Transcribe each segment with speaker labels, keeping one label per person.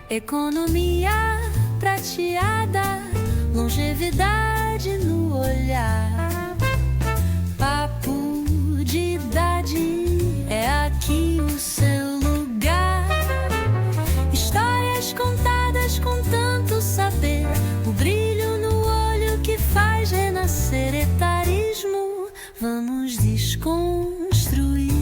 Speaker 1: Economia prateada, longevidade no olhar. Papo de idade, é aqui o seu lugar. Histórias contadas com tanto saber, o brilho no olho que faz renascer etarismo. Vamos desconstruir.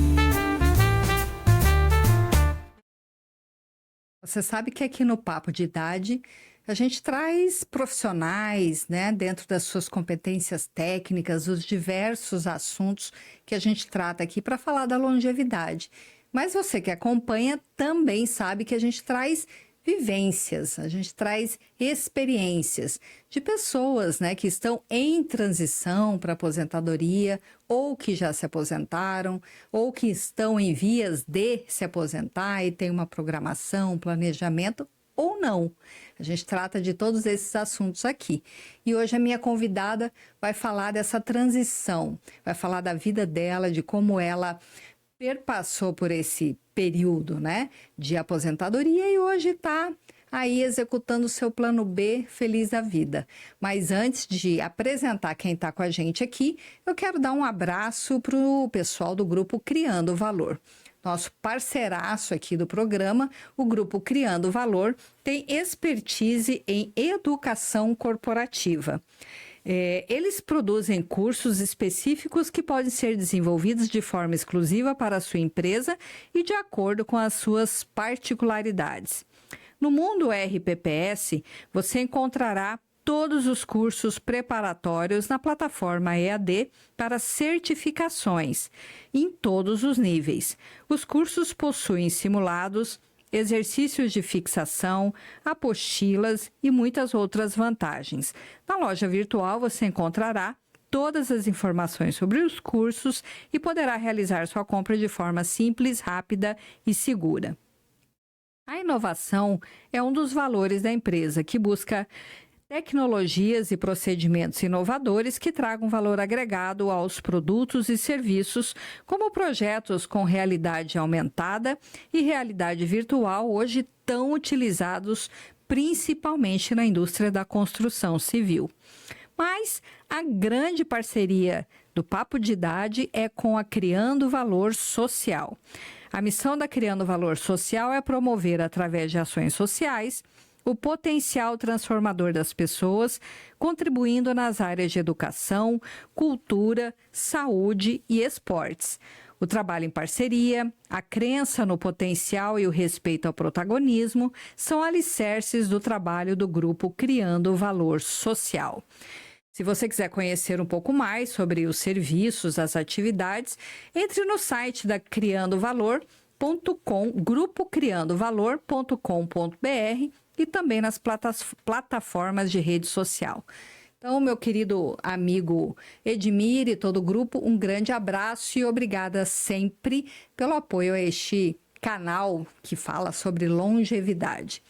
Speaker 2: Você sabe que aqui no Papo de Idade a gente traz profissionais, né, dentro das suas competências técnicas, os diversos assuntos que a gente trata aqui para falar da longevidade. Mas você que acompanha também sabe que a gente traz vivências, a gente traz experiências de pessoas, né, que estão em transição para aposentadoria, ou que já se aposentaram, ou que estão em vias de se aposentar e tem uma programação, um planejamento, ou não. A gente trata de todos esses assuntos aqui. E hoje a minha convidada vai falar dessa transição, vai falar da vida dela, de como ela perpassou por esse período, né, de aposentadoria e hoje está aí executando o seu plano B, feliz da vida. Mas antes de apresentar quem está com a gente aqui, eu quero dar um abraço para o pessoal do grupo Criando Valor. Nosso parceiraço aqui do programa, o grupo Criando Valor, tem expertise em educação corporativa. Eles produzem cursos específicos que podem ser desenvolvidos de forma exclusiva para a sua empresa e de acordo com as suas particularidades. No mundo RPPS, você encontrará todos os cursos preparatórios na plataforma EAD para certificações, em todos os níveis. Os cursos possuem simulados, exercícios de fixação, apostilas e muitas outras vantagens. Na loja virtual você encontrará todas as informações sobre os cursos e poderá realizar sua compra de forma simples, rápida e segura. A inovação é um dos valores da empresa, que busca tecnologias e procedimentos inovadores que tragam valor agregado aos produtos e serviços, como projetos com realidade aumentada e realidade virtual, hoje tão utilizados principalmente na indústria da construção civil. Mas a grande parceria do Papo de Idade é com a Criando Valor Social. A missão da Criando Valor Social é promover, através de ações sociais, o potencial transformador das pessoas, contribuindo nas áreas de educação, cultura, saúde e esportes. O trabalho em parceria, a crença no potencial e o respeito ao protagonismo são alicerces do trabalho do grupo Criando Valor Social. Se você quiser conhecer um pouco mais sobre os serviços, as atividades, entre no site da criandovalor.com, grupocriandovalor.com.br e também nas plataformas de rede social. Então, meu querido amigo Edmir e todo o grupo, um grande abraço e obrigada sempre pelo apoio a este canal que fala sobre longevidade.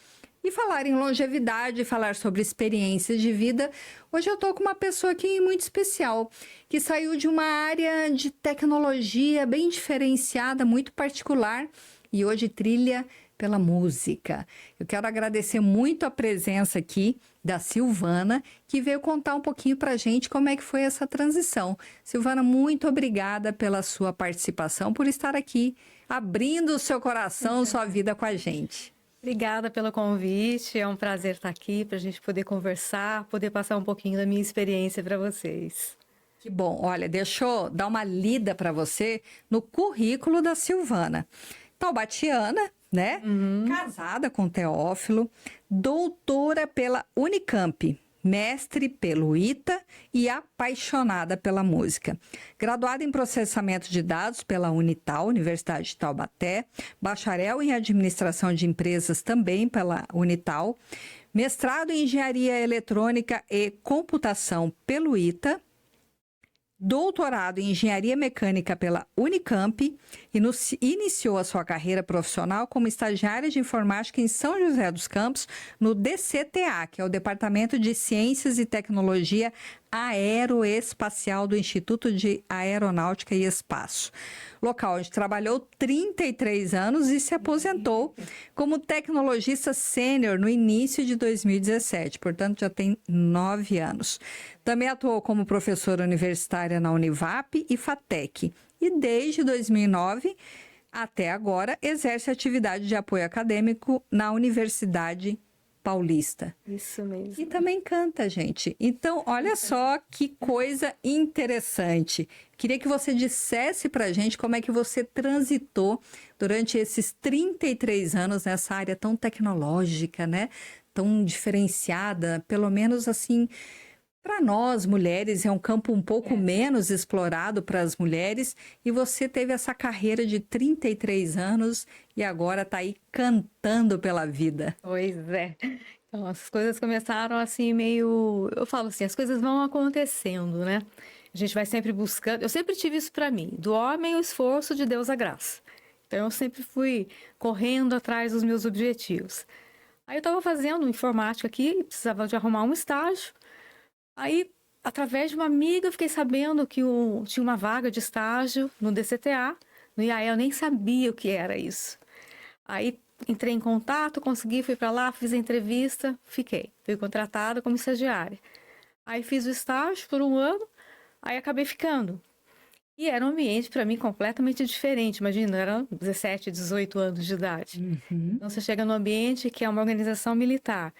Speaker 2: E falar em longevidade, falar sobre experiências de vida, hoje eu estou com uma pessoa aqui muito especial, que saiu de uma área de tecnologia bem diferenciada, muito particular, e hoje trilha pela música. Eu quero agradecer muito a presença aqui da Silvana, que veio contar um pouquinho para a gente como é que foi essa transição. Silvana, muito obrigada pela sua participação, por estar aqui, abrindo o seu coração, sua vida com a gente.
Speaker 3: Obrigada pelo convite, é um prazer estar aqui para a gente poder conversar, poder passar um pouquinho da minha experiência para vocês.
Speaker 2: Que bom, olha, deixa eu dar uma lida para você no currículo da Silvana. Taubatiana, né? Casada com Teófilo, doutora pela Unicamp, mestre pelo ITA e apaixonada pela música. Graduada em processamento de dados pela Unital, Universidade de Taubaté, bacharel em administração de empresas também pela Unital, mestrado em engenharia eletrônica e computação pelo ITA, doutorado em engenharia mecânica pela Unicamp e iniciou a sua carreira profissional como estagiária de informática em São José dos Campos, no DCTA, que é o Departamento de Ciências e Tecnologia Aeroespacial do Instituto de Aeronáutica e Espaço, local onde trabalhou 33 anos e se aposentou como tecnologista sênior no início de 2017, portanto já tem 9 anos. Também atuou como professora universitária na Univap e FATEC e desde 2009 até agora exerce atividade de apoio acadêmico na Universidade Paulista.
Speaker 3: Isso mesmo.
Speaker 2: E também canta, gente. Então, olha só que coisa interessante. Queria que você dissesse pra gente como é que você transitou durante esses 33 anos nessa área tão tecnológica, né? Tão diferenciada, pelo menos assim, para nós mulheres, é um campo um pouco menos explorado para as mulheres, e você teve essa carreira de 33 anos e agora está aí cantando pela vida.
Speaker 3: Pois é. Então, as coisas começaram assim meio... Eu falo assim, as coisas vão acontecendo, né? A gente vai sempre buscando... Eu sempre tive isso para mim. Do homem o esforço, de Deus a graça. Então, eu sempre fui correndo atrás dos meus objetivos. Aí eu estava fazendo informática aqui, precisava de arrumar um estágio. Aí, através de uma amiga, eu fiquei sabendo que tinha uma vaga de estágio no DCTA, no IAE, eu nem sabia o que era isso. Aí, entrei em contato, consegui, fui para lá, fiz a entrevista, fui contratada como estagiária. Aí, fiz o estágio por 1 ano, aí acabei ficando. E era um ambiente, para mim, completamente diferente. Imagina, eram 17, 18 anos de idade. Então, você chega num ambiente que é uma organização militar.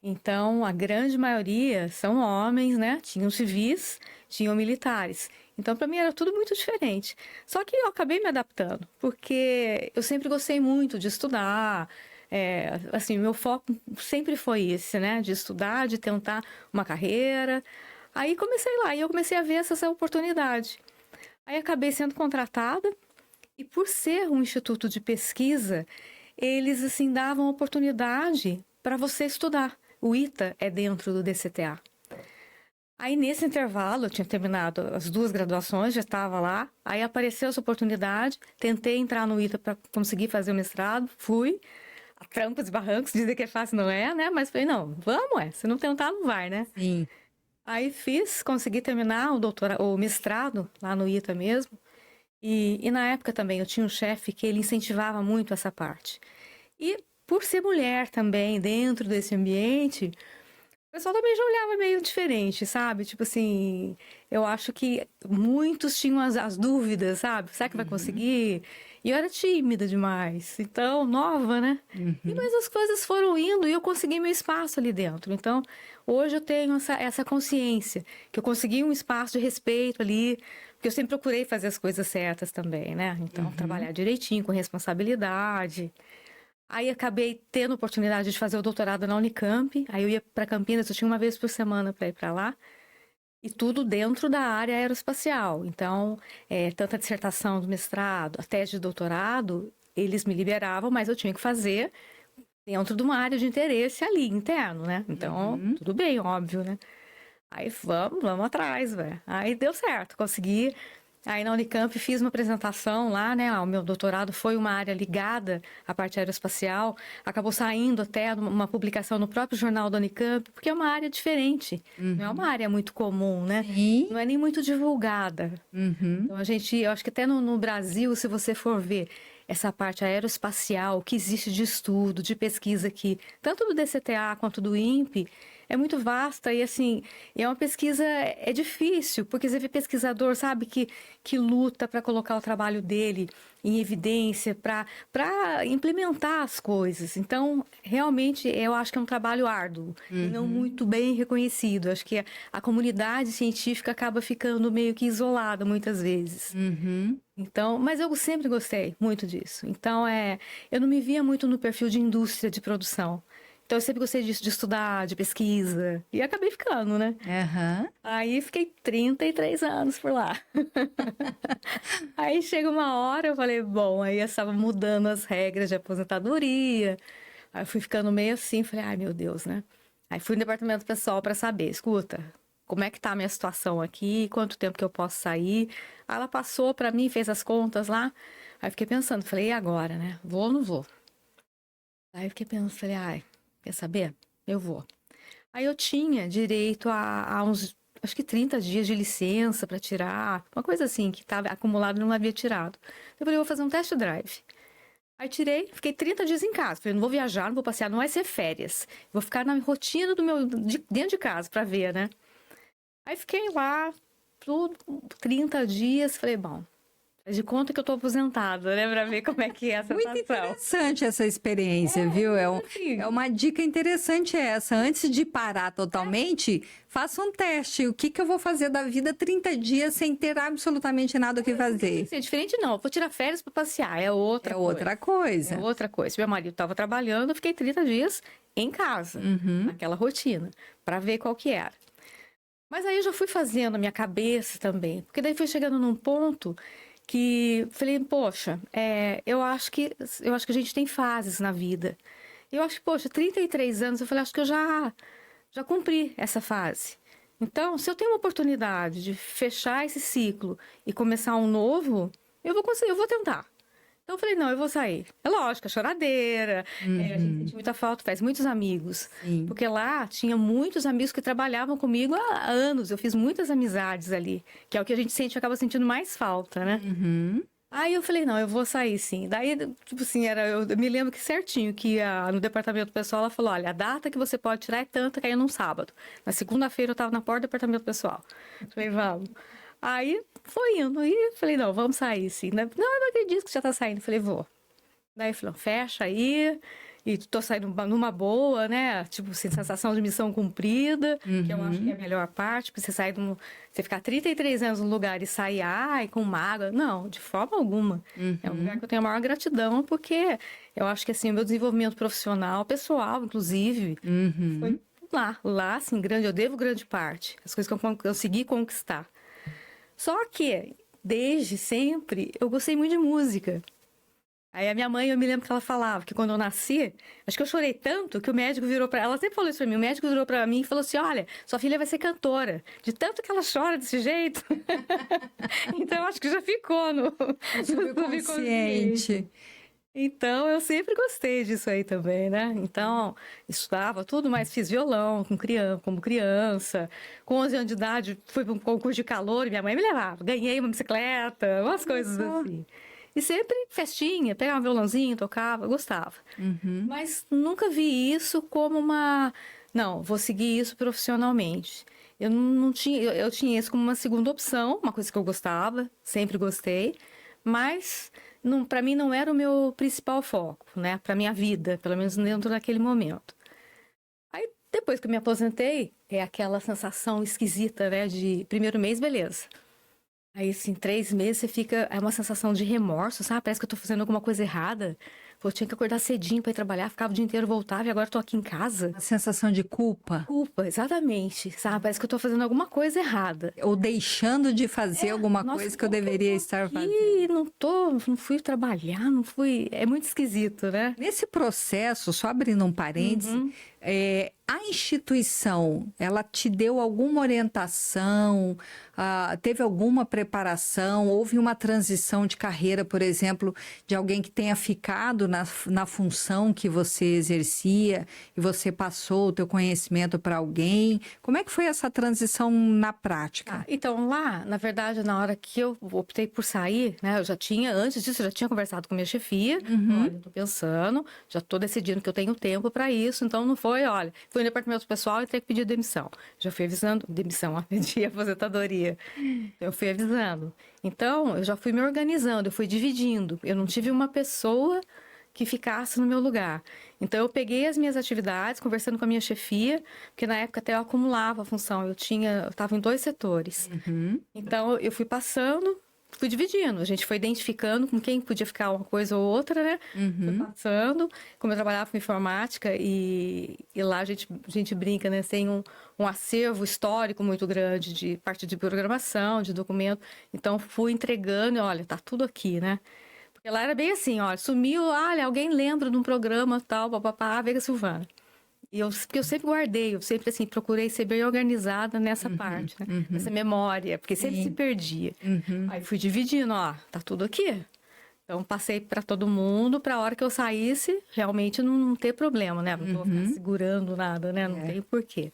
Speaker 3: Então, a grande maioria são homens, né? Tinham civis, tinham militares. Então, para mim era tudo muito diferente. Só que eu acabei me adaptando, porque eu sempre gostei muito de estudar. Assim, meu foco sempre foi esse, né? De estudar, de tentar uma carreira. Aí comecei lá e eu comecei a ver essa oportunidade. Aí acabei sendo contratada e por ser um instituto de pesquisa, eles assim davam oportunidade para você estudar. O ITA é dentro do DCTA. Aí, nesse intervalo, eu tinha terminado as 2 graduações, já estava lá. Aí apareceu essa oportunidade, tentei entrar no ITA para conseguir fazer o mestrado, fui. A trancos e barrancos, dizer que é fácil não é, né? Mas falei, não, vamos, se não tentar, não vai, né?
Speaker 2: Sim.
Speaker 3: Aí consegui terminar o mestrado lá no ITA mesmo. E na época também eu tinha um chefe que ele incentivava muito essa parte. E por ser mulher também dentro desse ambiente, o pessoal também já olhava meio diferente, sabe? Tipo assim, eu acho que muitos tinham as dúvidas, sabe? Será que vai conseguir? E eu era tímida demais, então, nova, né? Mas as coisas foram indo e eu consegui meu espaço ali dentro. Então, hoje eu tenho essa consciência, que eu consegui um espaço de respeito ali, porque eu sempre procurei fazer as coisas certas também, né? Então, trabalhar direitinho, com responsabilidade. Aí acabei tendo a oportunidade de fazer o doutorado na Unicamp. Aí eu ia para Campinas, eu tinha 1 vez por semana para ir para lá. E tudo dentro da área aeroespacial. Então, tanto a dissertação do mestrado, a tese de doutorado, eles me liberavam, mas eu tinha que fazer dentro de uma área de interesse ali, interno, né? Então, tudo bem, óbvio, né? Aí vamos atrás, velho. Aí deu certo, consegui. Aí na Unicamp fiz uma apresentação lá, né? O meu doutorado foi uma área ligada à parte aeroespacial. Acabou saindo até uma publicação no próprio jornal da Unicamp, porque é uma área diferente. Não é uma área muito comum, né?
Speaker 2: Sim.
Speaker 3: Não é nem muito divulgada. Então eu acho que até no Brasil, se você for ver essa parte aeroespacial que existe de estudo, de pesquisa aqui, tanto do DCTA quanto do INPE, é muito vasta e, assim, é uma pesquisa, é difícil, porque você vê pesquisador, sabe, que luta para colocar o trabalho dele em evidência, para implementar as coisas. Então, realmente, eu acho que é um trabalho árduo e não muito bem reconhecido. Acho que a comunidade científica acaba ficando meio que isolada muitas vezes. Então, mas eu sempre gostei muito disso. Então, eu não me via muito no perfil de indústria de produção. Então, eu sempre gostei disso, de estudar, de pesquisa. E acabei ficando, né? Aí, fiquei 33 anos por lá. Aí, chega uma hora, eu falei, bom, aí eu estava mudando as regras de aposentadoria. Aí, eu fui ficando meio assim, falei, ai, meu Deus, né? Aí, fui no departamento pessoal para saber, escuta, como é que tá a minha situação aqui, quanto tempo que eu posso sair. Aí, ela passou para mim, fez as contas lá. Aí, fiquei pensando, falei, e agora, né? Vou ou não vou? Aí, eu fiquei pensando, falei, ai... Quer saber? Eu vou. Aí eu tinha direito a acho que 30 dias de licença para tirar, uma coisa assim, que estava acumulado e não havia tirado. Eu falei, vou fazer um test drive. Aí tirei, fiquei 30 dias em casa. Falei, não vou viajar, não vou passear, não vai ser férias. Vou ficar na rotina dentro de casa para ver, né? Aí fiquei lá, tudo, 30 dias. Falei, bom, faz de conta que eu tô aposentada, né? Pra ver como é que é a
Speaker 2: Muito
Speaker 3: sensação.
Speaker 2: interessante essa experiência, viu?
Speaker 3: Assim,
Speaker 2: É uma dica interessante essa. Antes de parar totalmente, faça um teste. O que que eu vou fazer da vida 30 dias sem ter absolutamente nada o que fazer?
Speaker 3: assim, é diferente não, eu vou tirar férias para passear, é outra
Speaker 2: É
Speaker 3: coisa.
Speaker 2: outra coisa.
Speaker 3: É outra coisa. Meu marido estava trabalhando, eu fiquei 30 dias em casa, naquela rotina, para ver qual que era. Mas aí eu já fui fazendo a minha cabeça também, porque daí foi chegando num ponto que falei, poxa, eu acho que a gente tem fases na vida. Eu acho que, poxa, 33 anos, eu falei, acho que eu já cumpri essa fase. Então, se eu tenho uma oportunidade de fechar esse ciclo e começar um novo, eu vou conseguir, eu vou tentar. Então eu falei, não, eu vou sair. É lógico, a choradeira, a gente sente muita falta, faz muitos amigos.
Speaker 2: Sim.
Speaker 3: Porque lá tinha muitos amigos que trabalhavam comigo há anos, eu fiz muitas amizades ali, que é o que a gente sente, acaba sentindo mais falta, né? Aí eu falei, não, eu vou sair sim. Daí, tipo assim, eu me lembro que certinho que no departamento pessoal ela falou, olha, a data que você pode tirar é tanta, caiu num sábado. Na segunda-feira eu tava na porta do departamento pessoal. Eu falei, vamos. Aí foi indo, e falei, não, vamos sair sim. Não, eu não acredito que já tá saindo. Eu falei, vou. Daí ele falou, fecha aí, e tô saindo numa boa, né? Tipo, assim, sensação de missão cumprida, que eu acho que é a melhor parte, porque você ficar 33 anos no lugar e sair, com mágoa. Não, de forma alguma. É um lugar que eu tenho a maior gratidão, porque eu acho que, assim, o meu desenvolvimento profissional, pessoal, inclusive, foi lá, assim, grande, eu devo grande parte. As coisas que eu consegui conquistar. Só que, desde sempre, eu gostei muito de música. Aí a minha mãe, eu me lembro que ela falava que quando eu nasci, acho que eu chorei tanto que o médico virou pra ela, sempre falou isso pra mim, o médico virou pra mim e falou assim, olha, sua filha vai ser cantora, de tanto que ela chora desse jeito. Então, eu acho que já ficou no
Speaker 2: Subconsciente.
Speaker 3: Então, eu sempre gostei disso aí também, né? Então, estudava tudo, mas fiz violão como criança. Com 11 anos de idade, fui para um concurso de calor e minha mãe me levava. Ganhei uma bicicleta, umas coisas assim. E sempre festinha, pegava um violãozinho, tocava, gostava. Mas nunca vi isso como não, vou seguir isso profissionalmente. Eu não tinha, eu tinha isso como uma segunda opção, uma coisa que eu gostava, sempre gostei, mas para mim não era o meu principal foco, né? Para minha vida, pelo menos dentro daquele momento. Aí depois que eu me aposentei, é aquela sensação esquisita, né? De primeiro mês, beleza. Aí, assim, 3 meses você fica... É uma sensação de remorso, sabe? Parece que eu tô fazendo alguma coisa errada. Pô, eu tinha que acordar cedinho para ir trabalhar, ficava o dia inteiro, voltava e agora tô aqui em casa.
Speaker 2: A sensação de culpa.
Speaker 3: Culpa, exatamente, sabe? Parece que eu tô fazendo alguma coisa errada.
Speaker 2: Ou deixando de fazer alguma
Speaker 3: Nossa,
Speaker 2: coisa que eu
Speaker 3: como
Speaker 2: deveria
Speaker 3: tô
Speaker 2: estar
Speaker 3: aqui?
Speaker 2: fazendo.
Speaker 3: Não fui trabalhar, não fui... É muito esquisito, né?
Speaker 2: Nesse processo, só abrindo um parêntese, a instituição, ela te deu alguma orientação, teve alguma preparação, houve uma transição de carreira, por exemplo, de alguém que tenha ficado na função que você exercia e você passou o teu conhecimento para alguém? Como é que foi essa transição na prática?
Speaker 3: Então, lá, na verdade, na hora que eu optei por sair, né, antes disso, eu já tinha conversado com minha chefia, olha, eu tô pensando, já tô decidindo que eu tenho tempo para isso, então não foi, olha, fui no departamento pessoal e tenho que pedir demissão. Já fui avisando, pedi aposentadoria. Eu fui avisando. Então, eu já fui me organizando, eu fui dividindo. Eu não tive uma pessoa que ficasse no meu lugar. Então, eu peguei as minhas atividades, conversando com a minha chefia, porque na época até eu acumulava a função. Eu estava em 2 setores. Então, eu fui passando, fui dividindo. A gente foi identificando com quem podia ficar uma coisa ou outra, né? Fui passando. Como eu trabalhava com informática e lá a gente brinca, né? Tem um acervo histórico muito grande de parte de programação, de documento. Então, fui entregando e, olha, tá tudo aqui, né? Porque lá era bem assim, olha, sumiu, olha, alguém lembra de um programa tal, papapá, Veiga Silvana. Porque eu sempre guardei, eu sempre, assim, procurei ser bem organizada nessa parte, né? Nessa memória, porque sempre se perdia. Aí fui dividindo, ó, tá tudo aqui. Então, passei para todo mundo, para a hora que eu saísse, realmente não ter problema, né? Não vou ficar segurando nada, né? Não tem porquê.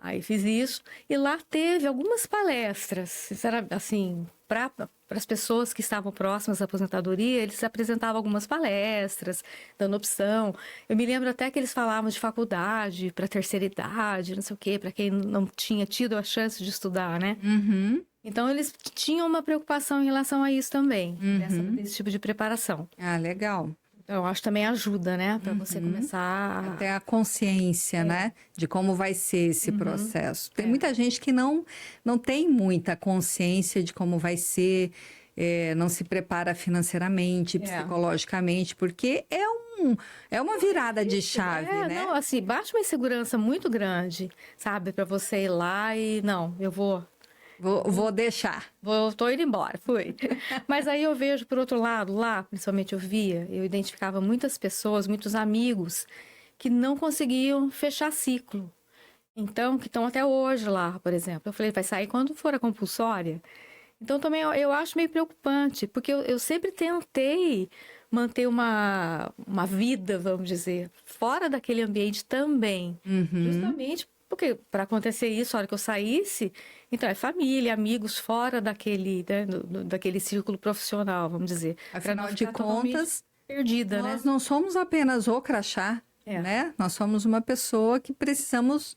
Speaker 3: Aí fiz isso e lá teve algumas palestras, sinceramente, assim, para as pessoas que estavam próximas à aposentadoria, eles apresentavam algumas palestras, dando opção. Eu me lembro até que eles falavam de faculdade para terceira idade, não sei o quê, para quem não tinha tido a chance de estudar, né?
Speaker 2: Uhum.
Speaker 3: Então eles tinham uma preocupação em relação a isso também,
Speaker 2: Uhum.
Speaker 3: desse tipo de preparação.
Speaker 2: Ah, legal.
Speaker 3: Eu acho que também ajuda, né, para você começar
Speaker 2: Até a consciência, né, de como vai ser esse processo. Tem muita gente que não tem muita consciência de como vai ser, não se prepara financeiramente, psicologicamente, porque é uma virada de chave, né?
Speaker 3: Não, assim, bate uma insegurança muito grande, sabe, para você ir lá e não, eu vou
Speaker 2: Vou deixar.
Speaker 3: tô indo embora, fui. Mas aí eu vejo, por outro lado, lá, principalmente eu identificava muitas pessoas, muitos amigos, que não conseguiam fechar ciclo. Então, que estão até hoje lá, por exemplo. Eu falei, vai sair quando for a compulsória? Então, também eu acho meio preocupante, porque eu sempre tentei manter uma vida, vamos dizer, fora daquele ambiente também. Justamente porque para acontecer isso, a hora que eu saísse, então é família, amigos fora daquele, né, daquele círculo profissional, vamos dizer. Pra não
Speaker 2: Afinal de
Speaker 3: ficar totalmente
Speaker 2: contas,
Speaker 3: perdida, né?
Speaker 2: nós não somos apenas o crachá, né? Nós somos uma pessoa que precisamos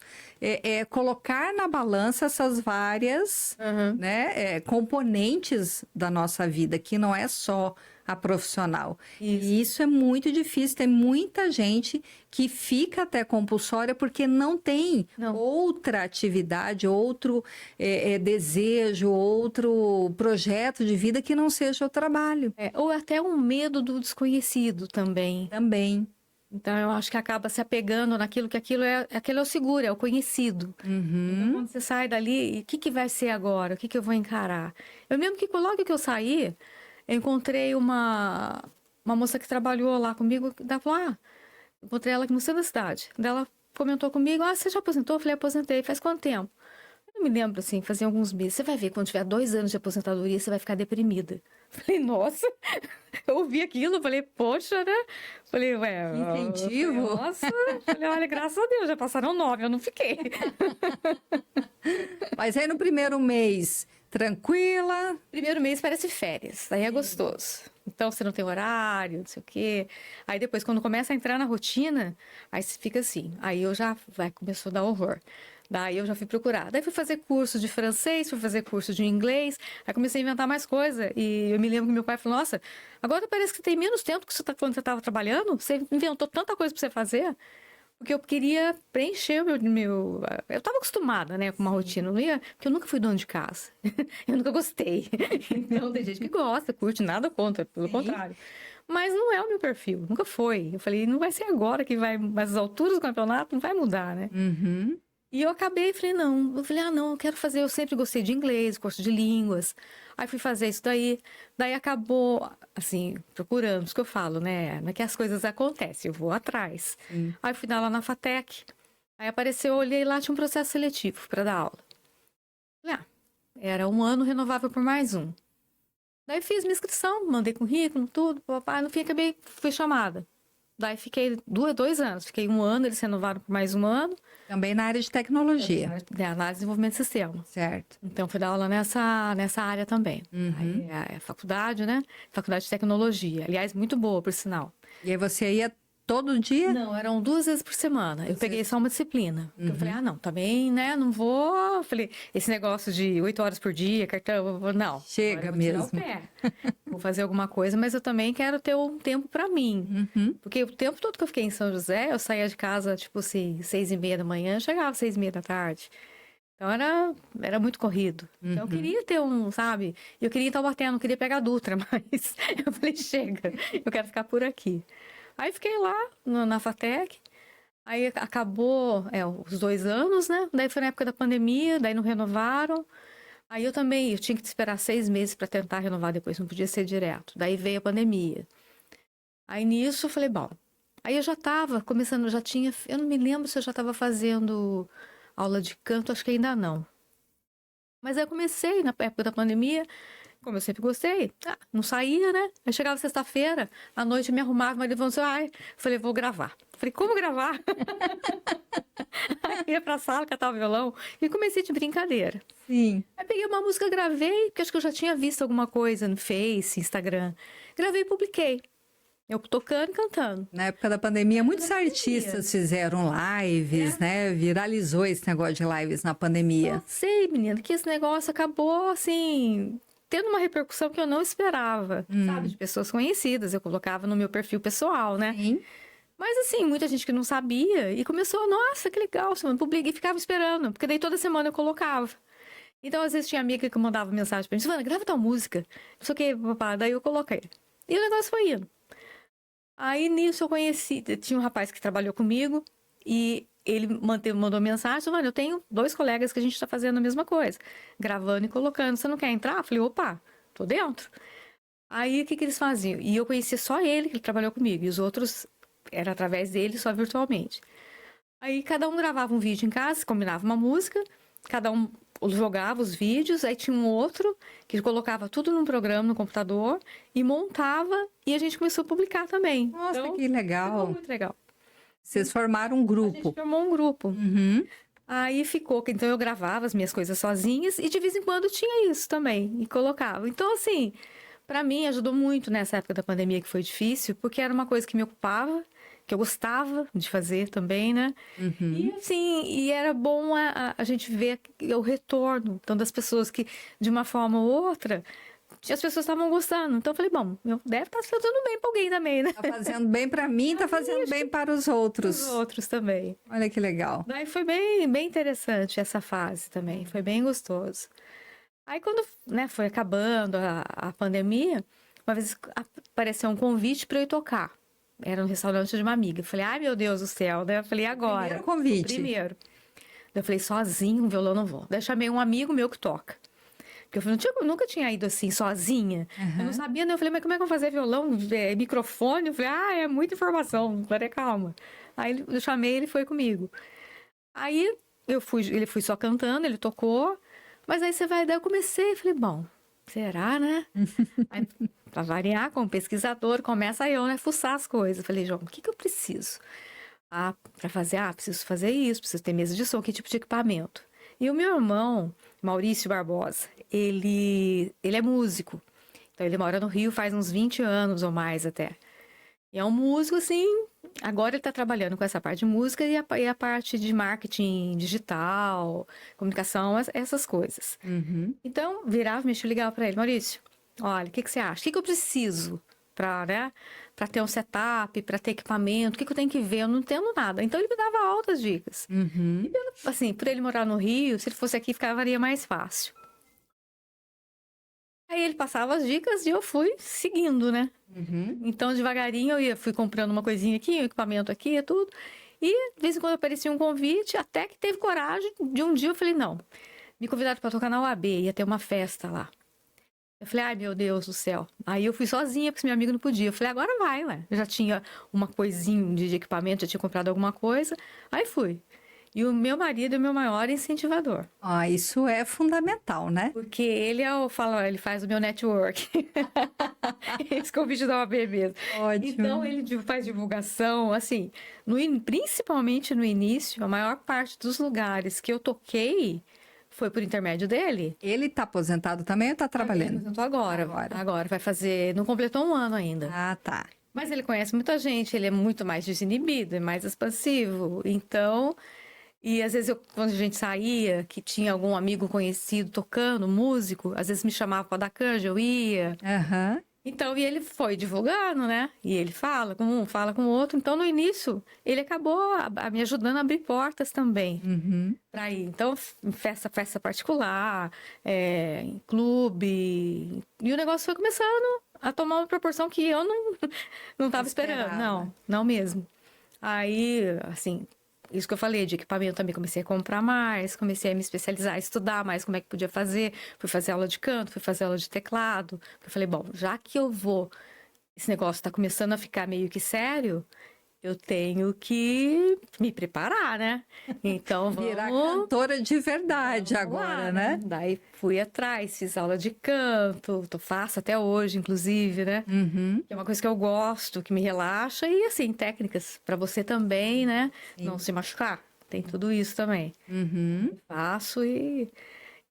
Speaker 2: colocar na balança essas várias né, componentes da nossa vida, que não é só a profissional. E isso é muito difícil. Tem muita gente que fica até compulsória porque não tem outra atividade, outro desejo, outro projeto de vida que não seja o trabalho.
Speaker 3: Ou até um medo do desconhecido também.
Speaker 2: Também.
Speaker 3: Então, eu acho que acaba se apegando naquilo que aquilo é o seguro, é o conhecido. Então, quando você sai dali, o que vai ser agora? O que eu vou encarar? Eu mesmo que logo que eu saí, eu encontrei uma moça que trabalhou lá comigo, ela falou, encontrei ela aqui no centro da cidade. Daí ela comentou comigo, você já aposentou? Eu falei, aposentei. Faz quanto tempo? Eu me lembro, assim, fazia alguns meses. Você vai ver, quando tiver 2 anos de aposentadoria, você vai ficar deprimida. Falei, nossa, eu ouvi aquilo, falei, poxa, né? Falei, ué...
Speaker 2: Incentivo.
Speaker 3: Falei, nossa, falei, olha, graças a Deus, já passaram 9, eu não fiquei.
Speaker 2: Mas aí no primeiro mês, tranquila?
Speaker 3: Primeiro mês parece férias, aí é gostoso. Então, você não tem horário, não sei o quê. Aí depois, quando começa a entrar na rotina, aí você fica assim. Aí começou a dar horror. Daí eu já fui procurar. Daí fui fazer curso de francês, fui fazer curso de inglês. Aí comecei a inventar mais coisa. E eu me lembro que meu pai falou, nossa, agora parece que você tem menos tempo que quando você estava trabalhando. Você inventou tanta coisa para você fazer. Porque eu queria preencher o meu... Eu estava acostumada, né, com uma rotina. Eu não ia... Porque eu nunca fui dona de casa. Eu nunca gostei. Então, tem gente que gosta, curte, nada contra. Pelo contrário. Mas não é o meu perfil. Nunca foi. Eu falei, não vai ser agora que vai... Mas as alturas do campeonato não vai mudar, né? E eu acabei, falei, não. Eu falei, não, eu quero fazer. Eu sempre gostei de inglês, curso de línguas. Aí fui fazer isso daí. Daí acabou, assim, procurando, isso que eu falo, né? Não é que as coisas acontecem, eu vou atrás. Aí fui dar lá na FATEC. Aí apareceu, eu olhei lá, tinha um processo seletivo para dar aula. Falei, era 1 ano renovável por mais 1. Daí fiz minha inscrição, mandei currículo, tudo, papai. No fim, fui chamada. Daí fiquei 2 anos. Fiquei 1 ano, eles renovaram por mais 1 ano.
Speaker 2: Também na área de tecnologia.
Speaker 3: Análise e desenvolvimento de sistema.
Speaker 2: Certo.
Speaker 3: Então, fui dar aula nessa área também. Aí, é faculdade, né? Faculdade de tecnologia. Aliás, muito boa, por sinal.
Speaker 2: E aí você ia todo dia?
Speaker 3: Não, eram 2 vezes por semana. Eu peguei só uma disciplina. Eu falei, não, também, né? Não vou. Falei, esse negócio de 8 horas por dia, cartão, não.
Speaker 2: Chega
Speaker 3: agora eu vou
Speaker 2: mesmo.
Speaker 3: tirar o pé. Vou fazer alguma coisa, mas eu também quero ter um tempo para mim. Porque o tempo todo que eu fiquei em São José, eu saía de casa, tipo assim, 6h30 da manhã, chegava 6h30 da tarde. Então era muito corrido. Então eu queria ter sabe? Eu queria ir em Taubaté, não queria pegar a Dutra, mas eu falei, chega, eu quero ficar por aqui. Aí fiquei lá na FATEC, aí acabou os 2 anos, né? Daí foi na época da pandemia, daí não renovaram. Aí eu tinha que esperar 6 meses para tentar renovar depois, não podia ser direto. Daí veio a pandemia. Aí nisso eu falei, bom, aí eu já estava começando, eu não me lembro se eu já estava fazendo aula de canto, acho que ainda não. Mas aí eu comecei na época da pandemia, como eu sempre gostei, não saía, né? Aí chegava sexta-feira, à noite eu me arrumava, mas ele falou assim, falei, vou gravar. Falei, como gravar? Aí ia pra sala, catava o violão e comecei de brincadeira.
Speaker 2: Sim.
Speaker 3: Aí peguei uma música, gravei, porque acho que eu já tinha visto alguma coisa no Face, Instagram. Gravei e publiquei. Eu tocando e cantando.
Speaker 2: Na época da pandemia, muitos
Speaker 3: pandemia.
Speaker 2: artistas fizeram lives, né? Viralizou esse negócio de lives na pandemia.
Speaker 3: Não sei, menina, que esse negócio acabou, assim, tendo uma repercussão que eu não esperava, sabe? De pessoas conhecidas. Eu colocava no meu perfil pessoal, né?
Speaker 2: Sim.
Speaker 3: Mas, assim, muita gente que não sabia e começou, nossa, que legal, você publica, e ficava esperando, porque daí toda semana eu colocava. Então, às vezes tinha amiga que mandava mensagem pra mim, Silvana, grava tal música, não sei o que, papá. Daí eu coloquei. E o negócio foi indo. Aí, nisso, eu conheci, tinha um rapaz que trabalhou comigo e ele mandou mensagem, mano, eu tenho 2 colegas que a gente tá fazendo a mesma coisa, gravando e colocando, você não quer entrar? Eu falei, opa, tô dentro. Aí, o que eles faziam? E eu conhecia só ele, que ele trabalhou comigo, e os outros era através dele, só virtualmente. Aí, cada um gravava um vídeo em casa, combinava uma música, cada um jogava os vídeos, aí tinha um outro que colocava tudo num programa no computador e montava e a gente começou a publicar também.
Speaker 2: Nossa,
Speaker 3: Então,
Speaker 2: que
Speaker 3: ficou
Speaker 2: legal.
Speaker 3: muito legal.
Speaker 2: Vocês formaram um
Speaker 3: A
Speaker 2: grupo.
Speaker 3: gente formou um grupo.
Speaker 2: Uhum.
Speaker 3: Aí ficou, então eu gravava as minhas coisas sozinhas e de vez em quando tinha isso também e colocava. Então, assim, pra mim ajudou muito nessa época da pandemia que foi difícil, porque era uma coisa que me ocupava, que eu gostava de fazer também, né? E assim, e era bom a gente ver o retorno, então, das pessoas que, de uma forma ou outra, as pessoas estavam gostando. Então eu falei, bom, eu deve estar fazendo bem pra alguém também, né?
Speaker 2: Tá fazendo bem para mim, tá fazendo bem para os outros.
Speaker 3: Os outros também.
Speaker 2: Olha que legal.
Speaker 3: Daí foi bem interessante essa fase também, foi bem gostoso. Aí quando, né, foi acabando a pandemia, uma vez apareceu um convite para eu ir tocar. Era no restaurante de uma amiga. Eu falei, ai meu Deus do céu. Daí eu falei, agora?
Speaker 2: Primeiro convite.
Speaker 3: Primeiro. Daí eu falei, sozinho, um violão não vou. Daí eu chamei um amigo meu que toca. Porque eu nunca tinha ido assim, sozinha. Eu não sabia, né? Eu falei, mas como é que eu vou fazer violão, microfone? Eu falei, é muita informação. Falei, calma. Aí eu chamei, ele foi comigo. Aí ele foi só cantando, ele tocou. Mas aí daí eu comecei, falei, bom, será, né? Aí, pra variar, como pesquisador, começa eu, né, fuçar as coisas. Falei, João, o que eu preciso? Pra fazer, preciso fazer isso, preciso ter mesa de som, que tipo de equipamento? E o meu irmão, Maurício Barbosa, ele é músico. Então, ele mora no Rio faz uns 20 anos ou mais até. E é um músico, assim, agora ele tá trabalhando com essa parte de música e a parte de marketing digital, comunicação, essas coisas. Então, virava, mexia, ligava para ele, Maurício, olha, o que você acha? O que eu preciso para, né, para ter um setup, para ter equipamento? O que eu tenho que ver? Eu não entendo nada. Então, ele me dava altas dicas. E, assim, por ele morar no Rio, se ele fosse aqui, ficaria mais fácil. Aí ele passava as dicas e eu fui seguindo, né? Então, devagarinho, fui comprando uma coisinha aqui, um equipamento aqui e tudo. E, de vez em quando, aparecia um convite, até que teve coragem. De um dia, eu falei, não. Me convidaram para tocar na UAB, ia ter uma festa lá. Eu falei, ai, meu Deus do céu. Aí eu fui sozinha, porque meu amigo não podia. Eu falei, agora vai, ué. Eu já tinha uma coisinha de equipamento, já tinha comprado alguma coisa. Aí fui. E o meu marido é o meu maior incentivador.
Speaker 2: Isso é fundamental, né?
Speaker 3: Porque ele ele faz o meu network. Esse convite da OAB mesmo.
Speaker 2: Ótimo.
Speaker 3: Então, ele faz divulgação, assim, principalmente no início, a maior parte dos lugares que eu toquei foi por intermédio dele.
Speaker 2: Ele tá aposentado também ou tá trabalhando?
Speaker 3: Aposentou agora. Vai fazer, não completou um ano ainda.
Speaker 2: Tá.
Speaker 3: Mas ele conhece muita gente, ele é muito mais desinibido, é mais expansivo. Então, e às vezes quando a gente saía, que tinha algum amigo conhecido tocando, músico, às vezes me chamava para dar canja, eu ia. Então, e ele foi divulgando, né? E ele fala com um, fala com o outro. Então, no início, ele acabou me ajudando a abrir portas também para ir. Então, em festa particular, em clube. E o negócio foi começando a tomar uma proporção que eu não estava esperando. Não mesmo. Aí, assim, isso que eu falei de equipamento também, comecei a comprar mais, comecei a me especializar, estudar mais como é que podia fazer. Fui fazer aula de canto, fui fazer aula de teclado. Eu falei, bom, já que esse negócio está começando a ficar meio que sério, eu tenho que me preparar, né? Então,
Speaker 2: virar cantora de verdade
Speaker 3: vamos
Speaker 2: agora,
Speaker 3: lá,
Speaker 2: né?
Speaker 3: Daí fui atrás, fiz aula de canto, faço até hoje, inclusive, né? Que é uma coisa que eu gosto, que me relaxa. E, assim, técnicas para você também, né? Não se machucar. Tem tudo isso também.
Speaker 2: Uhum.
Speaker 3: Faço e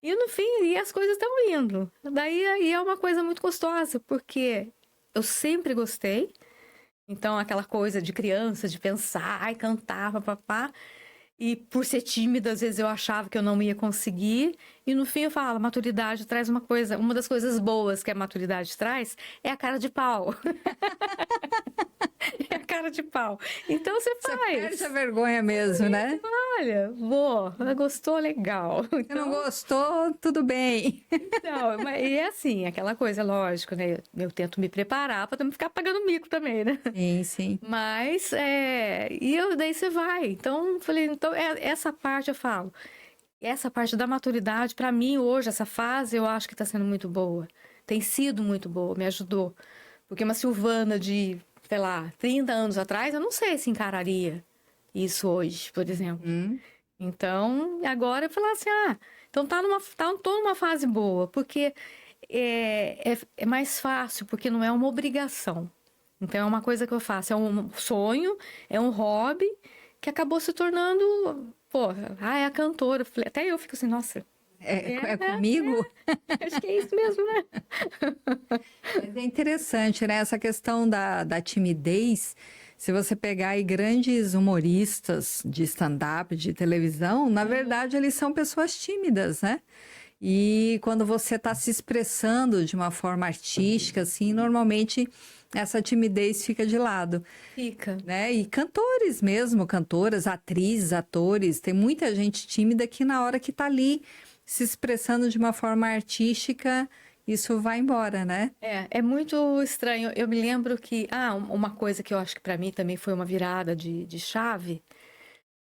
Speaker 3: no fim, e as coisas estão indo. Daí aí é uma coisa muito gostosa, porque eu sempre gostei. Então, aquela coisa de criança, de pensar e cantar, papapá. E por ser tímida, às vezes eu achava que eu não ia conseguir. E no fim eu falo, a maturidade traz uma coisa. Uma das coisas boas que a maturidade traz é a cara de pau. É a cara de pau. Então você
Speaker 2: Você
Speaker 3: faz.
Speaker 2: perde a vergonha mesmo, né?
Speaker 3: Olha, gostou, legal.
Speaker 2: Se não gostou, tudo bem.
Speaker 3: Então, e é assim, aquela coisa, lógico, né? Eu tento me preparar para não ficar pagando mico também, né?
Speaker 2: Sim, sim.
Speaker 3: Mas, daí você vai. Então, falei, então, essa parte eu falo. Essa parte da maturidade, para mim, hoje, essa fase, eu acho que está sendo muito boa. Tem sido muito boa, me ajudou. Porque uma Silvana de, sei lá, 30 anos atrás, eu não sei se encararia isso hoje, por exemplo. Então, agora eu falar assim, então tô numa fase boa, porque é mais fácil, porque não é uma obrigação. Então, é uma coisa que eu faço, é um sonho, é um hobby, que acabou se tornando, é a cantora. Até eu fico assim, nossa...
Speaker 2: É comigo?
Speaker 3: Acho que é isso mesmo, né?
Speaker 2: Mas é interessante, né? Essa questão da timidez. Se você pegar aí grandes humoristas de stand-up, de televisão, na verdade eles são pessoas tímidas, né? E quando você está se expressando de uma forma artística, assim, normalmente essa timidez fica de lado.
Speaker 3: Fica.
Speaker 2: Né? E cantores mesmo, cantoras, atrizes, atores, tem muita gente tímida que na hora que está ali se expressando de uma forma artística, isso vai embora, né?
Speaker 3: É muito estranho. Eu me lembro que, uma coisa que eu acho que para mim também foi uma virada de chave,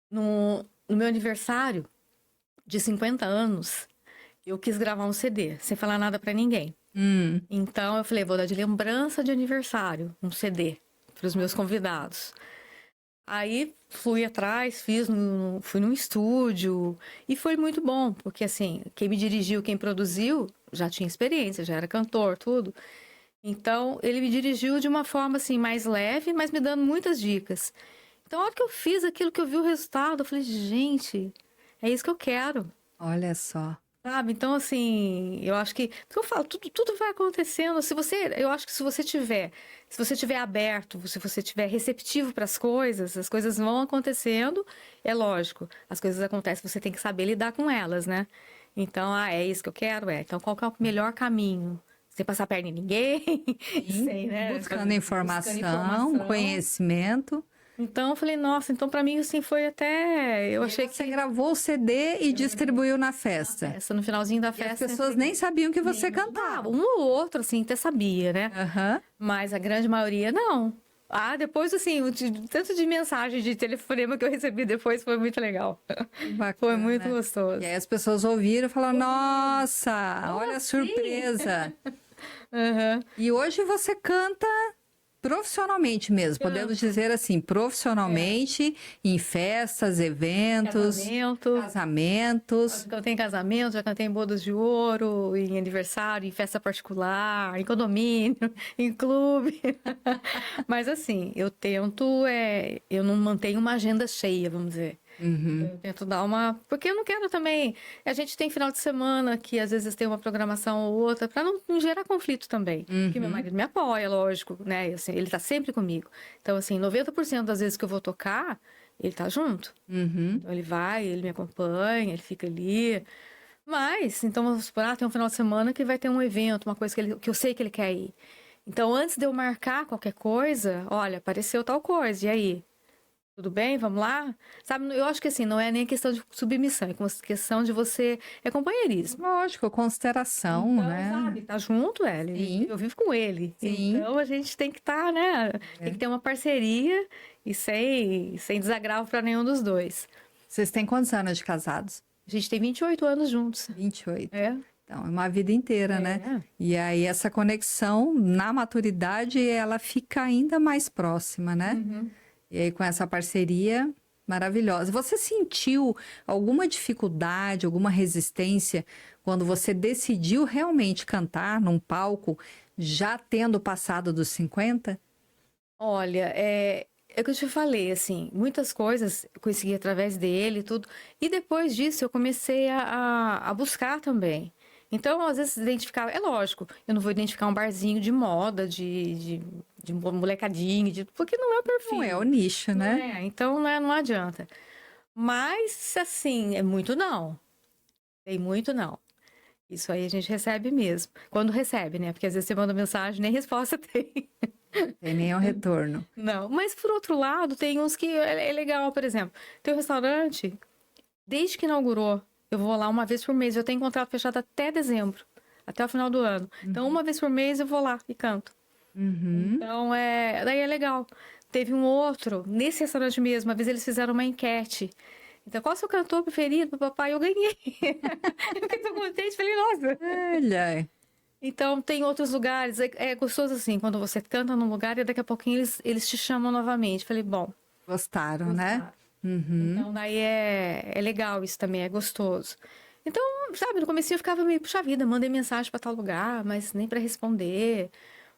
Speaker 3: no meu aniversário de 50 anos, eu quis gravar um CD, sem falar nada para ninguém. Então eu falei, vou dar de lembrança de aniversário, um CD para os meus convidados. Aí fui atrás, fui num estúdio e foi muito bom, porque assim, quem me dirigiu, quem produziu, já tinha experiência, já era cantor, tudo. Então, ele me dirigiu de uma forma assim mais leve, mas me dando muitas dicas. Então, a hora que eu fiz aquilo que eu vi o resultado, eu falei, gente, é isso que eu quero.
Speaker 2: Olha só.
Speaker 3: Sabe? Então, assim, eu acho que... Porque eu falo, tudo vai acontecendo. Eu acho que se você tiver aberto, se você tiver receptivo para as coisas vão acontecendo. É lógico, as coisas acontecem, você tem que saber lidar com elas, né? Então, é isso que eu quero? Então, qual que é o melhor caminho? Sem passar a perna em ninguém, sem, né?
Speaker 2: Buscando informação, conhecimento.
Speaker 3: Então, eu falei, nossa, então para mim, assim, foi até... Eu achei que...
Speaker 2: Você gravou o CD e distribuiu na festa.
Speaker 3: No finalzinho da
Speaker 2: E
Speaker 3: festa...
Speaker 2: as pessoas nem sabiam que você cantava.
Speaker 3: Um ou outro, assim, até sabia, né? Mas a grande maioria, não. Depois, assim, tanto de mensagem, de telefonema que eu recebi depois foi muito legal.
Speaker 2: Bacana.
Speaker 3: Foi muito gostoso.
Speaker 2: E aí as pessoas ouviram e falaram, nossa, olha a surpresa. E hoje você canta profissionalmente mesmo, podemos dizer assim, profissionalmente, em festas, eventos, casamentos.
Speaker 3: Já cantei em casamento, já cantei em bodas de ouro, em aniversário, em festa particular, em condomínio, em clube. Mas assim, eu não mantenho uma agenda cheia, vamos dizer. Eu tento dar porque eu não quero também... A gente tem final de semana que às vezes tem uma programação ou outra, para não gerar conflito também. Porque meu marido me apoia, lógico, né? Assim, ele tá sempre comigo. Então, assim, 90% das vezes que eu vou tocar, ele tá junto. Então, ele vai, ele me acompanha, ele fica ali. Mas, então, vamos supor, tem um final de semana que vai ter um evento, uma coisa que eu sei que ele quer ir. Então, antes de eu marcar qualquer coisa, olha, apareceu tal coisa, e aí? Tudo bem? Vamos lá? Sabe, eu acho que assim, não é nem questão de submissão, é questão de você... É companheirismo.
Speaker 2: Lógico, consideração,
Speaker 3: então,
Speaker 2: né?
Speaker 3: Sabe, tá junto, eu vivo com ele.
Speaker 2: Sim.
Speaker 3: Então, a gente tem que estar, né? Tem que ter uma parceria e sem desagravo para nenhum dos dois.
Speaker 2: Vocês têm quantos anos de casados?
Speaker 3: A gente tem 28 anos juntos.
Speaker 2: 28.
Speaker 3: Então,
Speaker 2: é uma vida inteira, né? E aí, essa conexão, na maturidade, ela fica ainda mais próxima, né? E aí, com essa parceria maravilhosa. Você sentiu alguma dificuldade, alguma resistência quando você decidiu realmente cantar num palco, já tendo passado dos 50?
Speaker 3: Olha, É o que eu te falei, assim, muitas coisas eu consegui através dele e tudo. E depois disso eu comecei a buscar também. Então, às vezes, identificar, é lógico, eu não vou identificar um barzinho de moda, de molecadinho, porque não é o perfil.
Speaker 2: Não é o nicho,
Speaker 3: Não
Speaker 2: né?
Speaker 3: é, então não adianta. Mas, assim, é muito não. Tem muito não. Isso aí a gente recebe mesmo. Quando recebe, né? Porque às vezes você manda mensagem, nem resposta tem.
Speaker 2: Tem nenhum retorno.
Speaker 3: Não, mas por outro lado, tem uns que é legal, por exemplo. Tem um restaurante, desde que inaugurou, eu vou lá uma vez por mês. Eu tenho contrato fechado até dezembro, até o final do ano. Então, uma vez por mês eu vou lá e canto.
Speaker 2: Uhum.
Speaker 3: Então, daí é legal. Teve um outro, nesse restaurante mesmo, uma vez eles fizeram uma enquete. Então, qual é o seu cantor preferido, papai? Eu ganhei. Eu fiquei tão contente, falei, nossa.
Speaker 2: Olha,
Speaker 3: Então, tem outros lugares, é gostoso assim, quando você canta num lugar e daqui a pouquinho eles te chamam novamente. Falei, bom,
Speaker 2: gostaram, né? Uhum.
Speaker 3: então daí é legal isso também, é gostoso. Então, sabe, no comecinho eu ficava meio, puxa vida, mandei mensagem para tal lugar, mas nem para responder.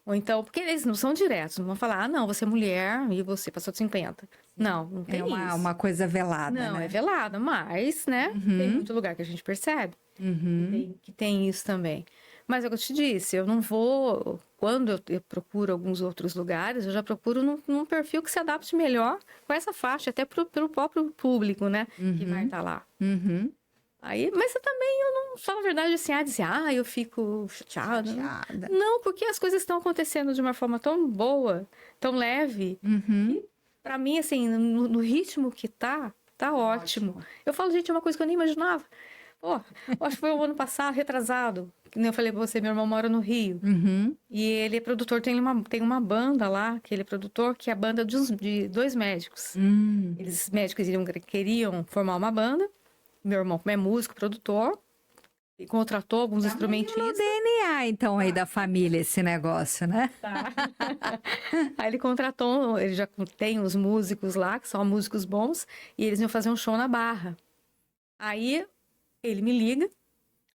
Speaker 3: Ou então, porque eles não são diretos, não vão falar, ah, não, você é mulher e você passou de 50. Não, não tem
Speaker 2: É
Speaker 3: isso.
Speaker 2: uma coisa velada,
Speaker 3: Não,
Speaker 2: né?
Speaker 3: é velada, mas, né, tem muito lugar que a gente percebe
Speaker 2: Uhum.
Speaker 3: que tem isso também. Mas é o que eu te disse, eu não vou. Quando eu procuro alguns outros lugares, eu já procuro num perfil que se adapte melhor com essa faixa, até pelo próprio público, né? Que vai estar lá.
Speaker 2: Uhum.
Speaker 3: Aí, mas eu também, eu não. Só na verdade, assim, dizer, eu fico chateada.
Speaker 2: Chateada.
Speaker 3: Não, porque as coisas estão acontecendo de uma forma tão boa, tão leve.
Speaker 2: Uhum.
Speaker 3: Pra mim, assim, no ritmo que tá ótimo. Eu falo, gente, é uma coisa que eu nem imaginava. Pô, eu acho que foi o ano passado, retrasado. Que nem eu falei pra você, meu irmão mora no Rio.
Speaker 2: Uhum.
Speaker 3: E ele é produtor, tem uma banda lá, que ele é produtor, que é a banda de dois médicos. Eles, médicos, queriam formar uma banda. Meu irmão, como é músico, produtor, e contratou alguns
Speaker 2: No
Speaker 3: instrumentistas.
Speaker 2: DNA, então, aí da família, esse negócio, né?
Speaker 3: Tá. Aí ele contratou, ele já tem os músicos lá, que são músicos bons, e eles iam fazer um show na Barra. Aí ele me liga,